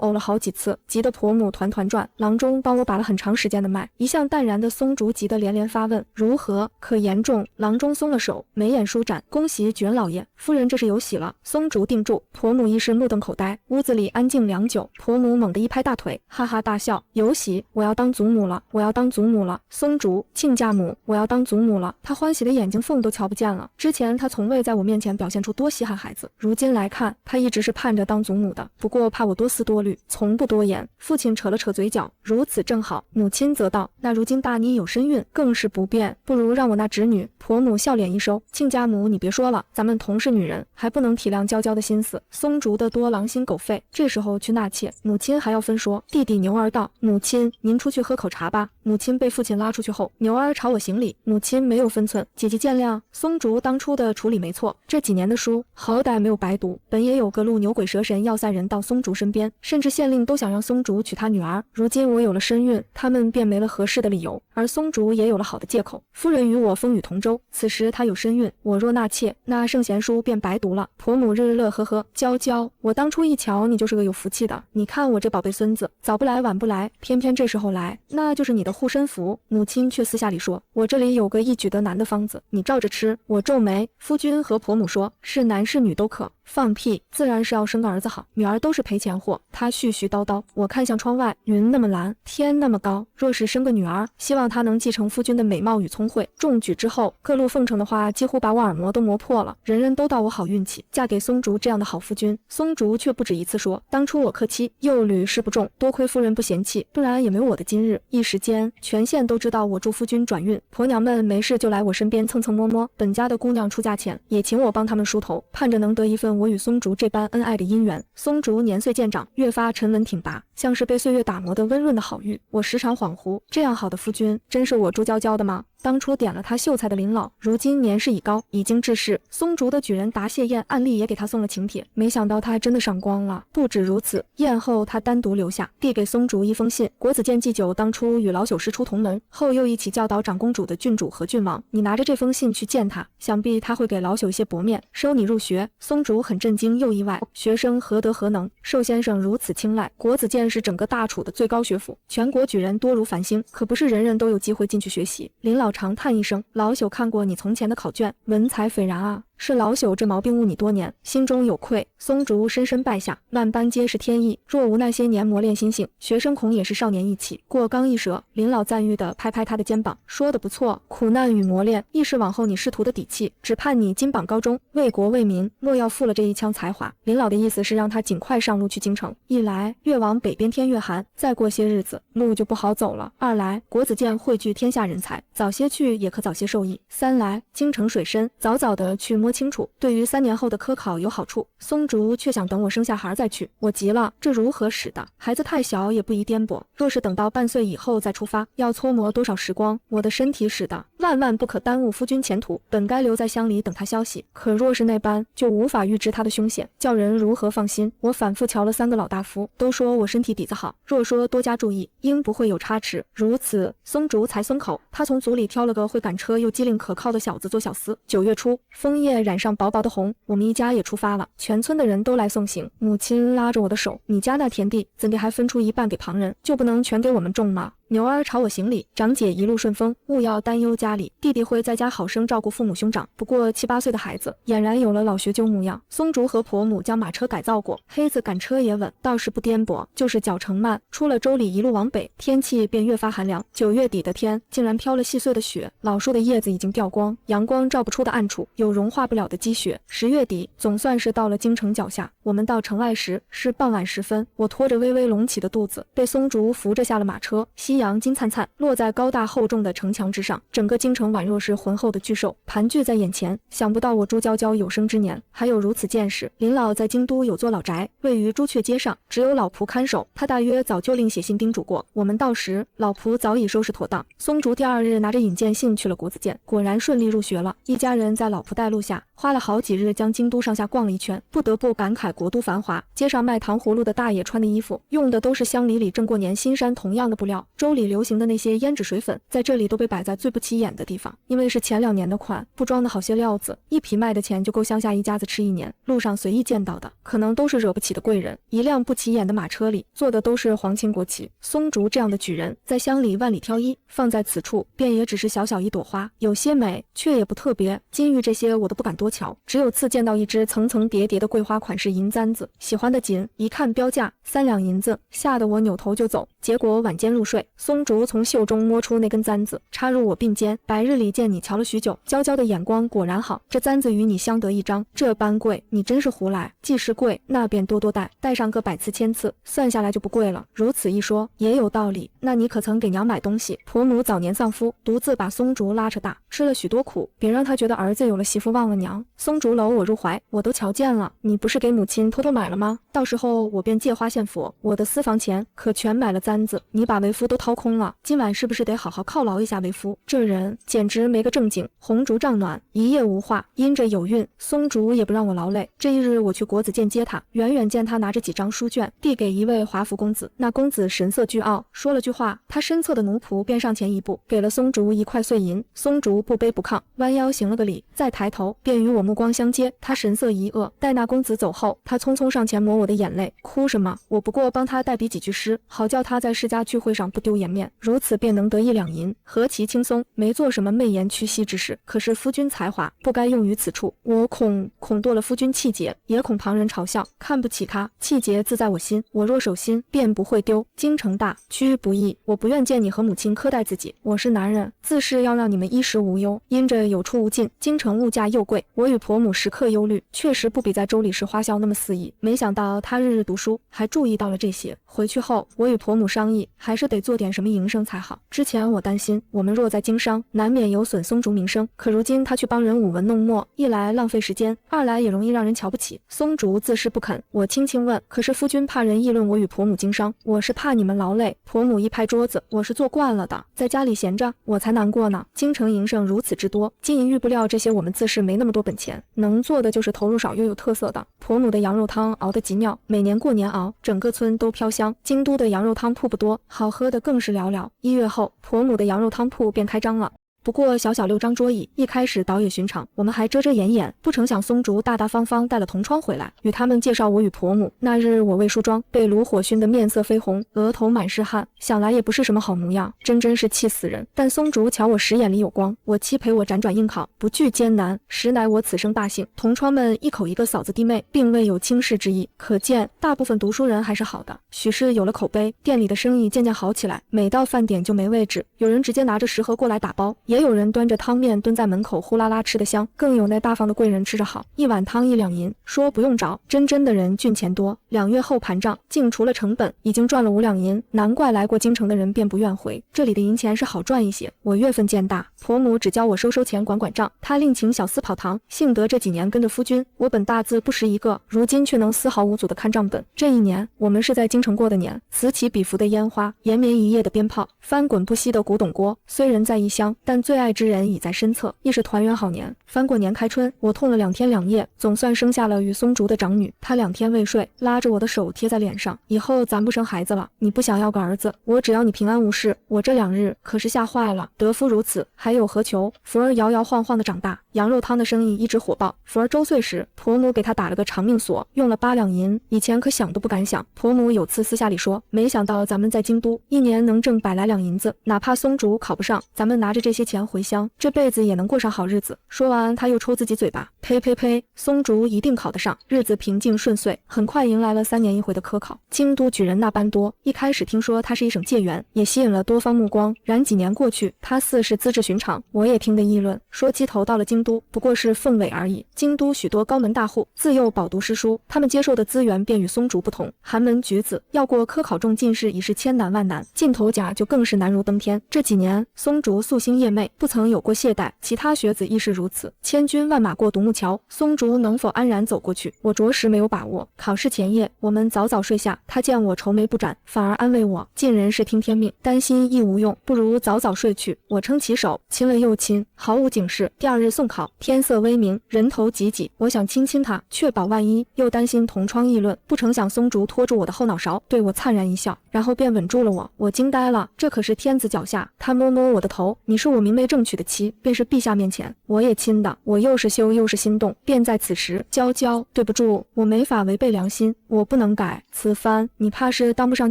呕了好几次，急得婆母团团转。郎中帮我把了很长时间的脉，一向淡然的松竹急得连连发问：“如何？可严重？”郎中松了手，眉眼舒展：“恭喜举人老爷，夫人这是有喜了。”松竹定住，婆母一时目瞪口呆。屋子里安静良久，婆母猛地一拍大腿，哈哈大笑：“有喜！我要当祖母了，我要当祖母了！”松竹，亲家母，我要当祖母了。她欢喜的眼睛缝都瞧不见了。之前她从未在我面前表现出多稀罕孩子，如今来看，她一直是盼着当祖母的，不过怕我多思多虑，从不多言。父亲扯了扯嘴角：“如此正好。”母亲则道：“那如今大妮有身孕，更是不便，不如让我那侄女。”婆母笑脸一收：“亲家母，你别说了，咱们同是女人，还不能体谅娇娇的心思。松竹的多狼心狗肺，这时候去纳妾，母亲还要分说。”弟弟牛儿道：“母亲，您出去喝口茶吧。”母亲被父亲拉出去后，牛儿朝我行礼：“母亲没有分寸，姐姐见谅。”松竹当初的处理没错，这几年的书好歹没有白读，本也有个路牛鬼蛇神要塞人到松竹身边，甚至县令都想让松竹娶他女儿。如今我有了身孕，他们便没了合适的理由，而松竹也有了好的借口。夫人与我风雨同舟，此时她有身孕，我若纳妾，那圣贤书便白读了。婆母日日乐呵呵：“娇娇，我当初一瞧你就是个有福气的，你看我这宝贝孙子，早不来晚不来，偏偏这时候来，那就是你的护身符。”母亲却私下里说：“我这里有个一举得男的方子，你照着吃。”我皱眉，夫君和婆母说是男是女都可。放屁，自然是要生个儿子好，女儿都是赔钱货。他絮絮叨叨，我看向窗外，云那么蓝，天那么高，若是生个女儿，希望她能继承夫君的美貌与聪慧。中举之后，各路奉承的话几乎把我耳膜都磨破了，人人都道我好运气，嫁给松竹这样的好夫君。松竹却不止一次说，当初我克妻，又屡试不中，多亏夫人不嫌弃，不然也没有我的今日。一时间，全县都知道我祝夫君转运，婆娘们没事就来我身边蹭蹭摸摸。本家的姑娘出嫁前，也请我帮他们梳头，盼着能得一份我与松竹这般恩爱的姻缘。松竹年岁渐长，越发沉稳挺拔，像是被岁月打磨得温润的好玉。我时常恍惚，这样好的夫君，真是我朱娇娇的吗？当初点了他秀才的林老，如今年事已高，已经致仕。松竹的举人答谢宴，按例也给他送了请帖，没想到他还真的赏光了。不止如此，宴后他单独留下，递给松竹一封信。国子监祭酒当初与老朽师出同门，后又一起教导长公主的郡主和郡王，你拿着这封信去见他，想必他会给老朽一些薄面，收你入学。松竹很震惊又意外，学生何德何能，受先生如此青睐？国子监是整个大楚的最高学府，全国举人多如繁星，可不是人人都有机会进去学习。林老长叹一声，老朽看过你从前的考卷，文采斐然啊。是老朽这毛病误你多年，心中有愧。松竹深深拜下，万般皆是天意，若无那些年磨练心性，学生恐也是少年意气，过刚一折。林老赞誉地拍拍他的肩膀，说得不错，苦难与磨练亦是往后你仕途的底气，只盼你金榜高中，为国为民，莫要负了这一腔才华。林老的意思是让他尽快上路去京城，一来越往北边天越寒，再过些日子路就不好走了；二来国子监汇聚天下人才，早些去也可早些受益；三来京城水深，早早的去摸清楚，对于3年后的科考有好处。松竹却想等我生下孩再去，我急了，这如何使的？孩子太小也不宜颠簸，若是等到半岁以后再出发，要搓磨多少时光？我的身体使的，万万不可耽误夫君前途，本该留在乡里等他消息，可若是那般，就无法预知他的凶险，叫人如何放心？我反复瞧了3个老大夫，都说我身体底子好，若说多加注意，应不会有差池。如此，松竹才松口。他从组里挑了个会赶车又机灵可靠的小子做小厮。9月初，枫叶染上薄薄的红，我们一家也出发了，全村的人都来送行。母亲拉着我的手，你家那田地怎地还分出一半给旁人，就不能全给我们种吗？牛儿朝我行礼，长姐一路顺风，勿要担忧家里，弟弟会在家好生照顾父母兄长。不过7、8岁的孩子，俨然有了老学究模样。松竹和婆母将马车改造过，黑子赶车也稳，倒是不颠簸，就是脚程慢。出了州里一路往北，天气便越发寒凉。9月底的天竟然飘了细碎的雪，老树的叶子已经掉光，阳光照不出的暗处有融化不了的积雪。10月底总算是到了京城脚下，我们到城外时是傍晚时分，我拖着微微隆起的肚子，被松竹扶着下了马车。夕阳金灿灿，落在高大厚重的城墙之上，整个京城宛若是浑厚的巨兽盘踞在眼前。想不到我朱娇娇有生之年还有如此见识。林老在京都有座老宅，位于朱雀街上，只有老仆看守，他大约早就另写信叮嘱过。我们到时，老仆早已收拾妥当。松竹第2日拿着引荐信去了国子监，果然顺利入学了。一家人在老仆带路下，花了好几日将京都上下逛了一圈，不得不感慨国都繁华。街上卖糖葫芦的大爷穿的衣服，用的都是乡里正过年新衫同样的布料。州里流行的那些胭脂水粉，在这里都被摆在最不起眼的地方，因为是前2年的款，不装的好些料子，一匹卖的钱就够乡下一家子吃1年。路上随意见到的，可能都是惹不起的贵人。一辆不起眼的马车里坐的都是皇亲国戚。松竹这样的举人，在乡里万里挑一，放在此处便也只是小小一朵花，有些美，却也不特别。金玉这些我都不敢多瞧，只有次见到一只层层叠叠的桂花款式银簪子，喜欢的紧，一看标价3两银子，吓得我扭头就走。结果晚间入睡，松竹从袖中摸出那根簪子，插入我鬓间。白日里见你瞧了许久，娇娇的眼光果然好，这簪子与你相得益彰，这般贵，你真是胡来。既是贵，那便多多戴，戴上个100次1000次，算下来就不贵了。如此一说，也有道理。那你可曾给娘买东西？婆母早年丧夫，独自把松竹拉扯大，吃了许多苦，别让她觉得儿子有了媳妇忘了娘。松竹搂我入怀，我都瞧见了，你不是给母亲偷偷买了吗？到时候我便借花献佛，我的私房钱可全买了簪子，你把为夫都掏空了，今晚是不是得好好犒劳一下为夫？这人简直没个正经。红烛帐暖，一夜无话，因着有孕，松竹也不让我劳累。这一日我去国子监接他，远远见他拿着几张书卷递给一位华服公子，那公子神色倨傲，说了句话话，他身侧的奴仆便上前一步，给了松竹1块碎银。松竹不卑不亢，弯腰行了个礼，再抬头便与我目光相接。他神色疑愕。待那公子走后，他匆匆上前抹我的眼泪。哭什么？我不过帮他代笔几句诗，好叫他在世家聚会上不丢颜面，如此便能得1两银，何其轻松，没做什么媚言屈膝之事。可是夫君才华不该用于此处，我恐堕了夫君气节，也恐旁人嘲笑，看不起他。气节自在我心，我若守心，便不会丢。京城大，居不易，我不愿见你和母亲苛待自己。我是男人，自是要让你们衣食无忧。因着有出无进，京城物价又贵，我与婆母时刻忧虑，确实不比在州里时花销那么肆意。没想到他日日读书，还注意到了这些。回去后，我与婆母商议，还是得做点什么营生才好。之前我担心，我们若在经商，难免有损松竹名声。可如今他去帮人舞文弄墨，一来浪费时间，二来也容易让人瞧不起。松竹自是不肯。我轻轻问：可是夫君怕人议论我与婆母经商？我是怕你们劳累。婆母一拍桌子：我是做惯了的，在家里闲着，我才难过呢。京城营生如此之多，竟预不料这些我们自是没那么多本钱，能做的就是投入少又有特色的。婆母的羊肉汤熬得极妙，每年过年熬，整个村都飘香。京都的羊肉汤铺不多，好喝的更是寥寥。1月后，婆母的羊肉汤铺便开张了。不过小小6张桌椅，一开始倒也寻常，我们还遮遮掩掩，不成想松竹大大方方带了同窗回来，与他们介绍我与婆母。那日我未梳妆，被炉火熏得面色绯红，额头满是汗，想来也不是什么好模样，真是气死人。但松竹瞧我时眼里有光，我妻陪我辗转应考，不惧艰难，实乃我此生大幸。同窗们一口一个嫂子弟妹，并未有轻视之意，可见大部分读书人还是好的。许是有了口碑，店里的生意渐渐好起来，每到饭点就没位置，有人直接拿着食盒过来打包，也有人端着汤面蹲在门口呼啦啦吃得香，更有那大方的贵人吃着好，一碗汤1两银，说不用找，真的人俊钱多。2月后盘账，竟除了成本，已经赚了5两银，难怪来过京城的人便不愿回，这里的银钱是好赚一些。我月份渐大，婆母只教我收钱管账，她另请小厮跑堂，幸得这几年跟着夫君，我本大字不识一个，如今却能丝毫无阻的看账本。这一年，我们是在京城过的年，此起彼伏的烟花，延绵一夜的鞭炮，翻滚不息的古董锅，虽人在异乡，但最爱之人已在身侧，亦是团圆好年。翻过年开春，我痛了2天2夜，总算生下了与松竹的长女。她2天未睡，拉着我的手贴在脸上，以后咱不生孩子了，你不想要个儿子，我只要你平安无事。我这2日可是吓坏了，得夫如此，还有何求？福儿摇摇晃晃的长大，羊肉汤的生意一直火爆。福儿周岁时，婆母给他打了个长命锁，用了8两银，以前可想都不敢想。婆母有次私下里说，没想到咱们在京都一年能挣100来两银子，哪怕松竹考不上，咱们拿着这些钱回乡，这辈子也能过上好日子。说完，他又抽自己嘴巴，呸呸呸，松竹一定考得上，日子平静顺遂。很快迎来了3年1回的科考，京都举人那般多。一开始听说他是一省解元，也吸引了多方目光。然几年过去，他似是资质寻常，我也听得议论，说鸡头到了京都不过是凤尾而已。京都许多高门大户自幼饱读诗书，他们接受的资源便与松竹不同。寒门举子要过科考中进士已是千难万难，进头甲就更是难如登天。这几年松竹夙兴夜寐，不曾有过懈怠，其他学子亦是如此。千军万马过独木桥，松竹能否安然走过去，我着实没有把握。考试前夜，我们早早睡下，他见我愁眉不展，反而安慰我，尽人事听天命，担心亦无用，不如早早睡去。我撑起手，亲了又亲，毫无警示。第2日送考，天色微明，人头挤挤，我想亲亲他，确保万一，又担心同窗议论，不成想松竹拖住我的后脑勺，对我灿然一笑，然后便吻住了我。我惊呆了，这可是天子脚下。他摸摸我的头，你是我明媒正娶的妻，便是陛下面前我也亲的。我又是羞又是心动，便在此时娇娇，对不住，我没法违背良心，我不能改。此番你怕是当不上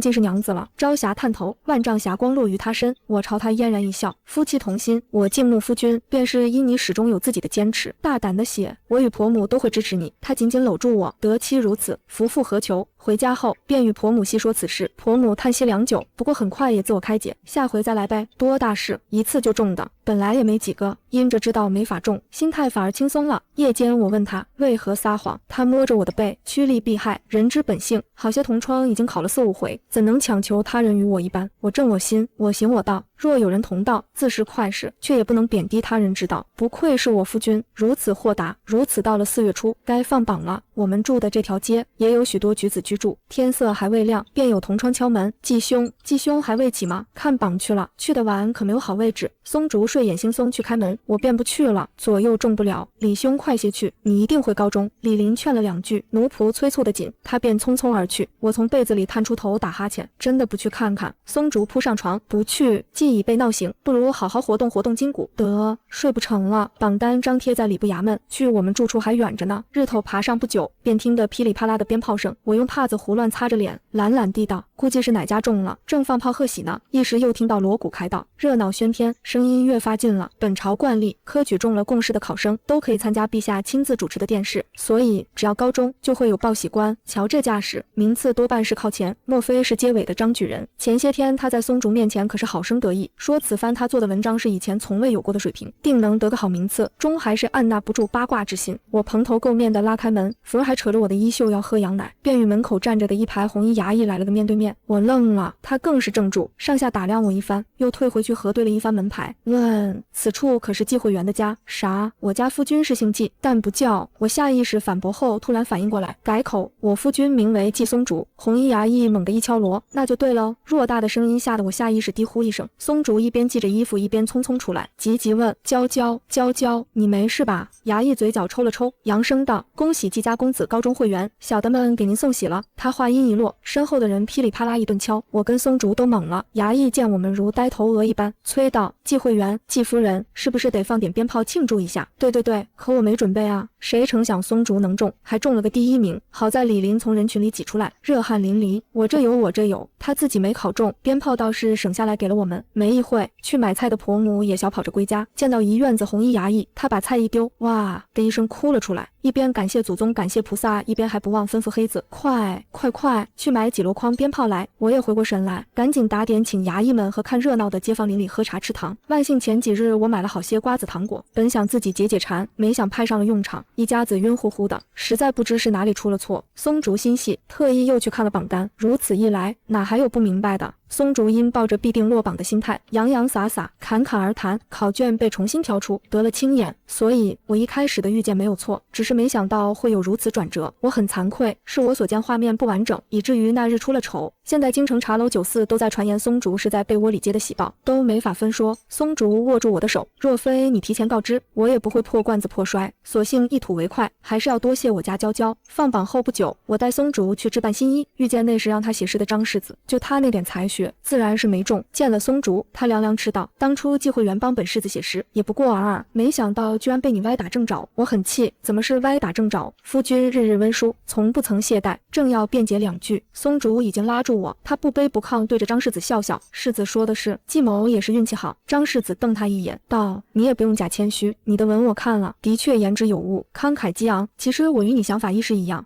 进士娘子了。朝霞探头，万丈霞光落于他身，我朝他嫣然一笑，夫妻同心，我敬慕夫君，便是因你始终有自己的坚持，大胆的写，我与婆母都会支持你。他紧紧搂住我，得妻如此，夫复何求？回家后便与婆母细说此事，婆母叹息良久，不过很快也自我开解，下回再来呗，多大事，一次就中的，本来也没几个，因着知道没法中，心态反而轻松了。夜间我问他为何撒谎，他摸着我的背，趋利避害，人之本性。好些同窗已经考了4、5回，怎能强求他人与我一般？我正我心，我行我道，若有人同道，自是快事，却也不能贬低他人之道。不愧是我夫君，如此豁达。如此到了4月初，该放榜了。我们住的这条街也有许多举子居住。天色还未亮，便有同窗敲门：“继兄，继兄还未起吗？看榜去了，去得晚可没有好位置。”松竹睡眼惺忪去开门，我便不去了，左右中不了。李兄快些去，你一定会高中。李林劝了2句，奴仆催促得紧，他便匆匆而去。我从被子里探出头打哈欠，真的不去看看。松竹扑上床，不去，既已被闹醒，不如好好活动活动筋骨。得，睡不成了。榜单张贴在礼部衙门，距我们住处还远着呢。日头爬上不久，便听得噼里啪啦的鞭炮声。我用帕子胡乱擦着脸，懒懒地道：“估计是哪家中了，正放炮贺喜呢。”一时又听到锣鼓开道，热闹喧天，声音越发近了。本朝惯例，科举中了贡士的考生都可以参加陛下亲自主持的殿试，所以只要高中就会有报喜官。瞧这架势，名次多半是靠前，莫非是结尾的张举人？前些天他在松竹面前可是好生得意，说此番他做的文章是以前从未有过的水平，定能得个好名次。终还是按捺不住八卦之心，我蓬头垢面的拉开门，福儿还扯着我的衣袖要喝羊奶，便与门口站着的一排红衣衙役来了个面对面。我愣了，他更是怔住，上下打量我一番，又退回去核对了一番门牌，问：“此处可是季会员的家？”啥？我家夫君是姓季，但不叫。我下意识反驳后，突然反应过来，改口：“我夫君名为季松竹。”红衣衙役猛地一敲锣，那就对了。偌大的声音吓得我下意识低呼一声。松竹一边系着衣服，一边匆匆出来，急急问：“娇娇，娇娇，你没事吧？”衙役嘴角抽了抽，扬声道：“恭喜季家公子高中会员，小的们给您送喜了。”他话音一落，身后的人噼里啪啦一顿敲，我跟松竹都懵了。衙役见我们如呆头鹅一般，催道：“季会员，季夫人，是不是得放点鞭炮庆祝一下？”对对对，可我没准备啊。谁成想松竹能中，还中了个第1名。好在李林从人群里挤出来，热汗淋漓。我这有，我这有。他自己没考中，鞭炮倒是省下来给了我们。没一会，去买菜的婆母也小跑着归家，见到一院子红衣衙役，他把菜一丢，哇的一声哭了出来，一边感谢祖宗感谢菩萨，一边还不忘吩咐黑子：“快快快，去买几箩筐鞭炮来！”我也回过神来，赶紧打点请衙役们和看热闹的街坊邻里喝茶吃糖。万幸前几日我买了好些瓜子糖果，本想自己解解馋，没想派上了用场，一家子晕乎乎的，实在不知是哪里出了错。松竹心细，特意又去看了榜单，如此一来，哪还有不明白的？松竹因抱着必定落榜的心态，洋洋洒洒，侃侃而谈，考卷被重新挑出，得了青眼。所以我一开始的预见没有错，只是没想到会有如此转折。我很惭愧，是我所见画面不完整，以至于那日出了丑。现在京城茶楼酒肆都在传言松竹是在被窝里接的喜报，都没法分说。松竹握住我的手，若非你提前告知，我也不会破罐子破摔，所幸一吐为快，还是要多谢我家娇娇。放榜后不久，我带松竹去置办新衣，遇见那时让他写诗的张世子，就他那点才学，自然是没中。见了松竹，他凉凉斥道：“当初季会员帮本世子写诗，也不过尔尔，没想到居然被你歪打正着。”我很气，怎么是歪打正着？夫君日日温书，从不曾懈怠。正要辩解2句，松竹已经拉住我，他不卑不亢对着张世子笑笑。世子说的是，季某也是运气好。张世子瞪他一眼，道：“你也不用假谦虚，你的文我看了，的确言之有物，慷慨激昂。其实我与你想法一式一样。”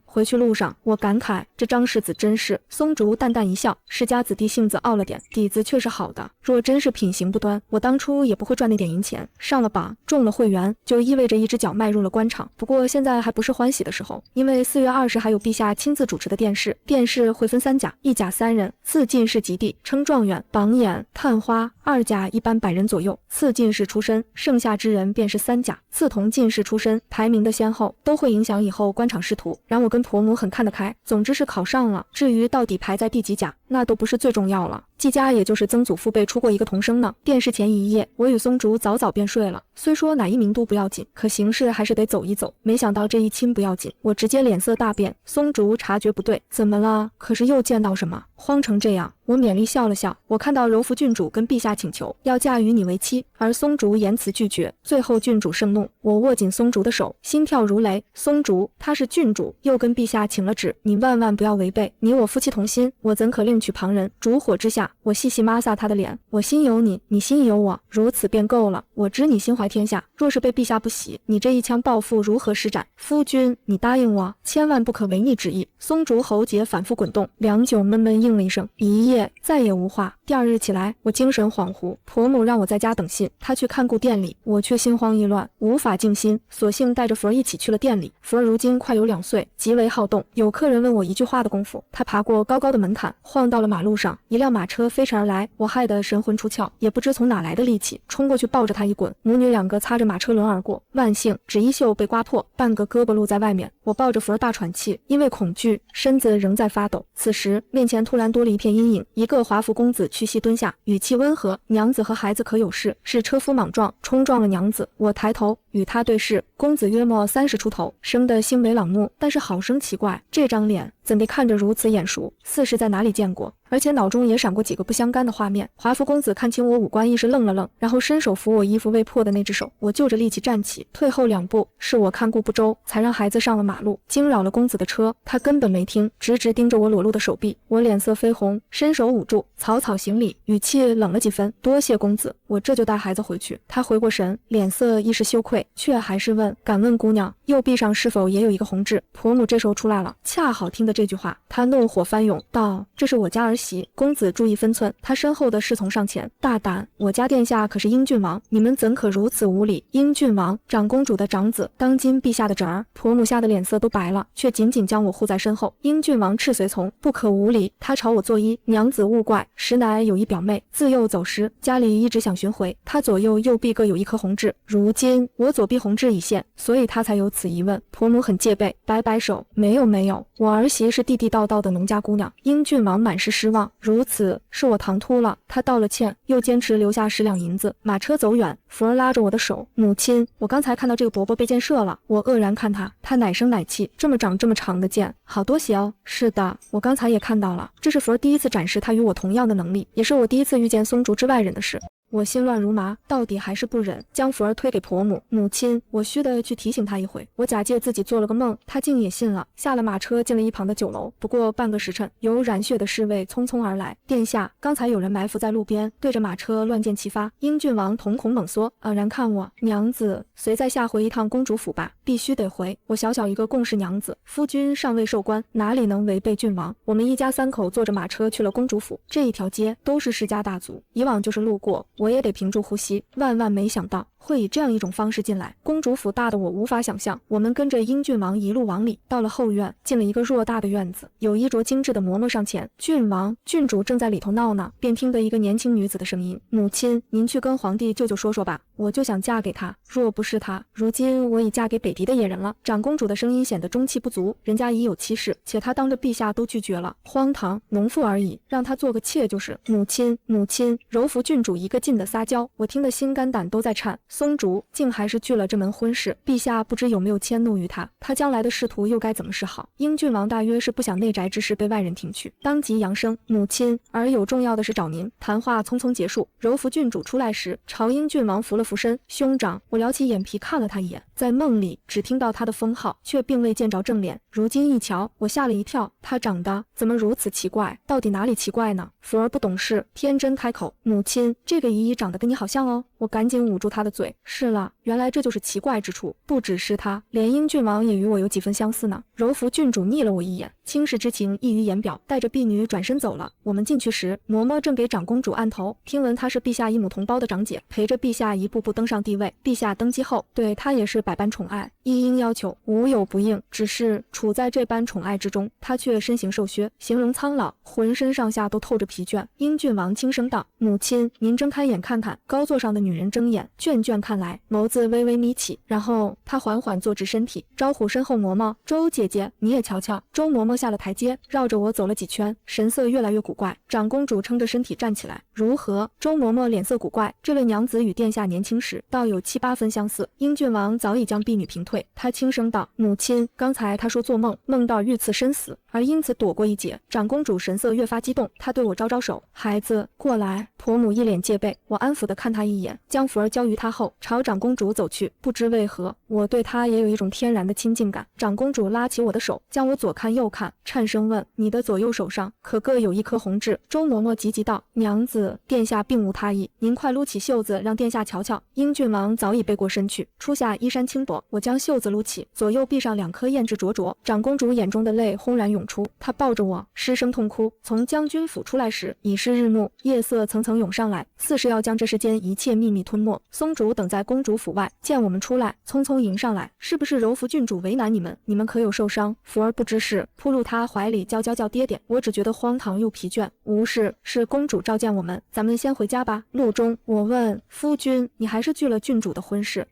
回去路上，我感慨这张世子真是。松竹淡淡一笑，世家子弟性子傲了点，底子却是好的。若真是品行不端，我当初也不会赚那点银钱。上了榜，中了会员，就意味着一只脚迈入了官场。不过现在还不是欢喜的时候，因为4月20还有陛下亲自主持的殿试，殿试会分3甲，1甲3人，次进士及第，称状元、榜眼、探花；2甲一般100人左右，次进士出身，剩下之人便是3甲，次同进士出身。排名的先后都会影响以后官场仕途，然我跟婆母很看得开，总之是考上了，至于到底排在第几甲，那都不是最重要了。季家也就是曾祖父辈出过一个童生呢。殿试前一夜，我与松竹早早便睡了。虽说哪一名都不要紧，可形势还是得走一走。没想到这一亲不要紧，我直接脸色大变。松竹察觉不对，怎么了？可是又见到什么？慌成这样。我勉力笑了笑，我看到柔福郡主跟陛下请求要嫁与你为妻，而松竹言辞拒绝，最后郡主盛怒，我握紧松竹的手，心跳如雷。松竹，他是郡主，又跟陛下请了旨，你万万不要违背，你我夫妻同心，我怎可另娶旁人？烛火之下，我细细抹撒他的脸，我心有你，你心有我，如此便够了。我知你心怀天下，若是被陛下不喜，你这一腔抱负如何施展？夫君，你答应我，千万不可违逆旨意。松竹喉结反复滚动，良久闷闷应了一声，一夜再也无话。第2日起来，我精神恍惚，婆母让我在家等信，她去看顾店里，我却心慌意乱，无法静心，索性带着福儿一起去了店里。福儿如今快有2岁，极为好动，有客人问我一句话的功夫，他爬过高高的门槛，晃到了马路上，一辆马车车飞驰而来，我害得神魂出窍，也不知从哪来的力气，冲过去抱着他一滚，母女两个擦着马车轮而过。万幸只衣袖被刮破，半个胳膊露在外面。我抱着福儿大喘气，因为恐惧，身子仍在发抖。此时面前突然多了一片阴影，一个华服公子屈膝蹲下，语气温和：“娘子和孩子可有事？”是车夫莽撞冲撞了娘子。我抬头与他对视，公子约莫30出头，生得星眉朗目，但是好生奇怪，这张脸怎地看着如此眼熟，似是在哪里见过，而且脑中也闪过几个不相干的画面。华服公子看清我五官，一时愣了愣，然后伸手扶我衣服未破的那只手。我就着力气站起，退后2步，是我看顾不周，才让孩子上了马路，惊扰了公子的车。他根本没听，直直盯着我裸露的手臂。我脸色绯红，伸手捂住，草草行礼，语气冷了几分：“多谢公子，我这就带孩子回去。”他回过神，脸色一时羞愧，却还是问：“敢问姑娘，右臂上是否也有一个红痣？”婆母这时候出来了，恰好听得这句话，他怒火翻涌，道：“这是我家儿媳，公子注意分寸。”他身后的侍从上前：“大胆！我家殿下可是英郡王，你们怎可如此无礼？”英郡王，长公主的长子，当今陛下的侄儿。婆母吓得脸色都白了，却紧紧将我护在身后。英郡王斥随从，不可无礼。他朝我作揖：“娘子勿怪，实乃有一表妹，自幼走失，家里一直想寻回。她左右右臂各有一颗红痣，如今我左臂红痣已现，所以她才有此疑问。”婆母很戒备，摆摆手：“没有没有，我儿媳是地地道道的农家姑娘。”英郡王满是失望：“如此，是我唐突了。”他道了歉，又坚持留下10两银子。马车走远，福儿拉着我的手：“母亲，我刚才看到这个伯伯被箭射了。”我愕然看他，他奶声奶气：“这么长这么长的箭，好多血哦。”是的，我刚才也看到了。这是福儿第一次展示他与我同样的能力，也是我第一次遇见松竹之外人的事。我心乱如麻，到底还是不忍，将福儿推给婆母。母亲，我虚的去提醒她一回。我假借自己做了个梦，她竟也信了。下了马车，进了一旁的酒楼。不过半个时辰，有染血的侍卫匆匆而来。殿下，刚才有人埋伏在路边，对着马车乱箭齐发。英郡王瞳孔猛缩，愕然看我：“娘子，随在下回一趟公主府吧。”必须得回。我小小一个贡氏娘子，夫君尚未受官，哪里能违背郡王？我们一家3口坐着马车去了公主府。这一条街都是世家大族，以往就是路过，我也得屏住呼吸。万万没想到会以这样一种方式进来。公主府大的我无法想象。我们跟着英郡王一路往里，到了后院，进了一个偌大的院子，有衣着精致的嬷嬷上前：“郡王，郡主正在里头闹呢。”便听得一个年轻女子的声音：“母亲，您去跟皇帝舅舅说说吧，我就想嫁给他。若不是他，如今我已嫁给北狄的野人了。”长公主的声音显得中气不足，人家已有妻室，且她当着陛下都拒绝了。荒唐，农妇而已，让她做个妾就是。母亲，母亲，柔服郡主一个劲的撒娇，我听得心肝胆都在颤。松竹竟还是拒了这门婚事，陛下不知有没有迁怒于他，他将来的仕途又该怎么是好？英郡王大约是不想内宅之事被外人听去，当即扬声：“母亲，儿有重要的事找您。”谈话匆匆结束，柔服郡主出来时，朝英郡王扶了扶身：“兄长。”我撩起眼皮看了他一眼，在梦里只听到他的封号，却并未见着正脸。如今一瞧，我吓了一跳，他长得怎么如此奇怪？到底哪里奇怪呢？福儿不懂事，天真开口：“母亲，这个姨姨长得跟你好像哦。”我赶紧捂住他的嘴：“是了，原来这就是奇怪之处。不只是他，连英郡王也与我有几分相似呢。”柔服郡主睨了我一眼，轻视之情溢于言表，带着婢女转身走了。我们进去时，嬷嬷正给长公主按头，听闻她是陛下一母同胞的长姐，陪着陛下一步步登上帝位。陛下登基后，对她也是百般宠爱，一应要求，无有不应。只是处在这般宠爱之中，她却身形瘦削，形容苍老，浑身上下都透着疲倦。英郡王轻声道：“母亲，您睁开眼看看。”高座上的女人睁眼，倦倦看来，眸子微微眯起，然后她缓缓坐直身体，招呼身后嬷嬷：“周姐姐，你也瞧瞧。”周嬷嬷下了台阶，绕着我走了几圈，神色越来越古怪。长公主撑着身体站起来：“如何？”周嬷嬷脸色古怪，这位娘子与殿下年轻时倒有7、8分相似。英郡王早已将婢女平退，他轻声道：“母亲，刚才他说做梦，梦到遇刺身死，而因此躲过一劫。”长公主神色越发激动，她对我招招手：“孩子，过来。”婆母一脸戒备，我安抚地看她一眼，将福儿交于她后，朝长公主走去。不知为何，我对她也有一种天然的亲近感。长公主拉起我的手，将我左看右看，颤声问：“你的左右手上可各有一颗红痣？”周嬷嬷急急道：“娘子，殿下并无他意，您快撸起袖子，让殿下瞧瞧。”英郡王早已背过身去，初下衣衫轻薄，我将袖子撸起，左右臂上2颗胭脂灼灼。长公主眼中的泪轰然涌出，她抱着我失声痛哭。从将军府出来时，已是日暮，夜色层层涌上来，似是要将这世间一切秘密吞没。松竹主等在公主府外，见我们出来，匆匆迎上来，是不是柔服郡主为难你们？你们可有受伤？福儿不知事，扑入他怀里叫爹爹。我只觉得荒唐又疲倦。无事，是公主召见我们，咱们先回家吧。路中，我问夫君，你还是拒了郡主的婚事？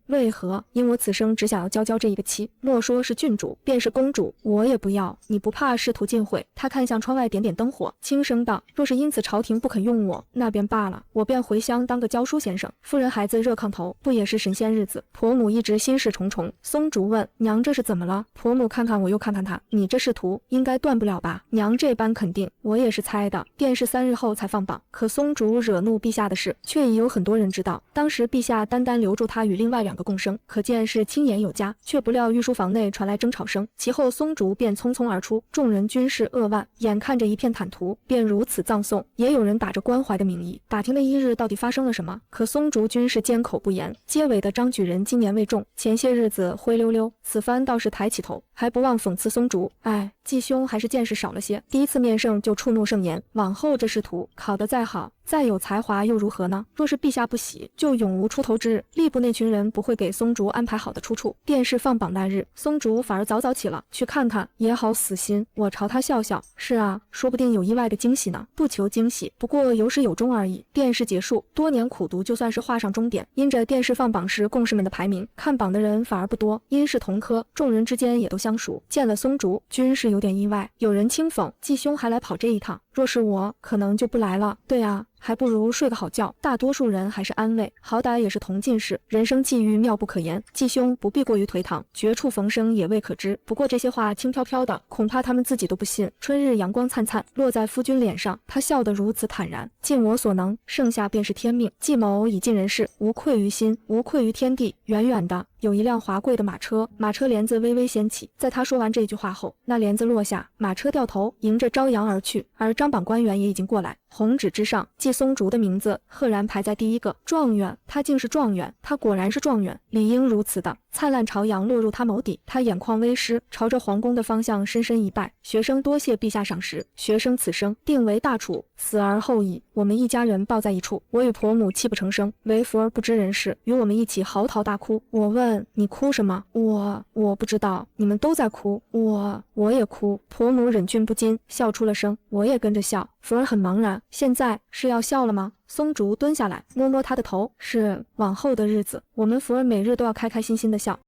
为何？因我此生只想要娇这一个妻，莫说是郡主，便是公主，我也不要。你不怕仕途尽毁？他看向窗外点灯火，轻声道：若是因此朝廷不肯用我，那便罢了，我便回乡当个教书先生。夫人孩子热炕头，不也是神仙日子？婆母一直心事重重。松竹问娘，这是怎么了？婆母看看我又看看他，你这仕途应该断不了吧？娘这般肯定，我也是猜的，便是3日后才放榜。可松竹惹怒陛下的事，却已有很多人知道。当时陛下单留住他与另外2个共生，可见是亲言有加。却不料御书房内传来争吵声，其后松竹便匆匆而出，众人均是扼腕，眼看着一片坦途，便如此葬送。也有人打着关怀的名义打听了1日到底发生了什么，可松竹均是缄口不言。结尾的张举人今年未中，前些日子灰溜溜，此番倒是抬起头，还不忘讽刺松竹。继兄还是见识少了些，第一次面圣就触怒圣言，往后这仕途考得再好，再有才华又如何呢？若是陛下不喜，就永无出头之日。吏部那群人不会给松竹安排好的出处。便是放榜那日，松竹反而早起了，去看看也好死心。我朝他笑笑，是啊，说不定有意外的惊喜呢。不求惊喜，不过有始有终而已。殿试结束，多年苦读就算是画上终点。因着殿试放榜时贡士们的排名，看榜的人反而不多，因是同科，众人之间也都相熟。见了松竹，均是有点意外。有人轻讽，继兄还来跑这一趟，若是我，可能就不来了。对啊，还不如睡个好觉。大多数人还是安慰，好歹也是同进士，人生际遇妙不可言。继兄不必过于颓唐，绝处逢生也未可知。不过这些话轻飘飘的，恐怕他们自己都不信。春日阳光灿灿，落在夫君脸上，他笑得如此坦然。尽我所能，剩下便是天命。计谋已尽人事，无愧于心，无愧于天地。远远的有一辆华贵的马车，马车帘子微微掀起。在他说完这句话后，那帘子落下，马车掉头迎着朝阳而去，而张榜官员也已经过来。红纸之上，季松竹的名字赫然排在第1个。状元，他竟是状元，他果然是状元，理应如此的。灿烂朝阳落入他眸底，他眼眶微湿，朝着皇宫的方向深深一拜。学生多谢陛下赏识，学生此生定为大处，死而后已。我们一家人抱在一处，我与婆母泣不成声，唯福儿不知人事，与我们一起嚎啕大哭。我问你哭什么？我不知道，你们都在哭，我也哭。婆母忍俊不禁，笑出了声，我也跟着笑。福儿很茫然，现在是要笑了吗？松竹蹲下来，摸摸他的头，是往后的日子，我们福儿每日都要开开心心的笑。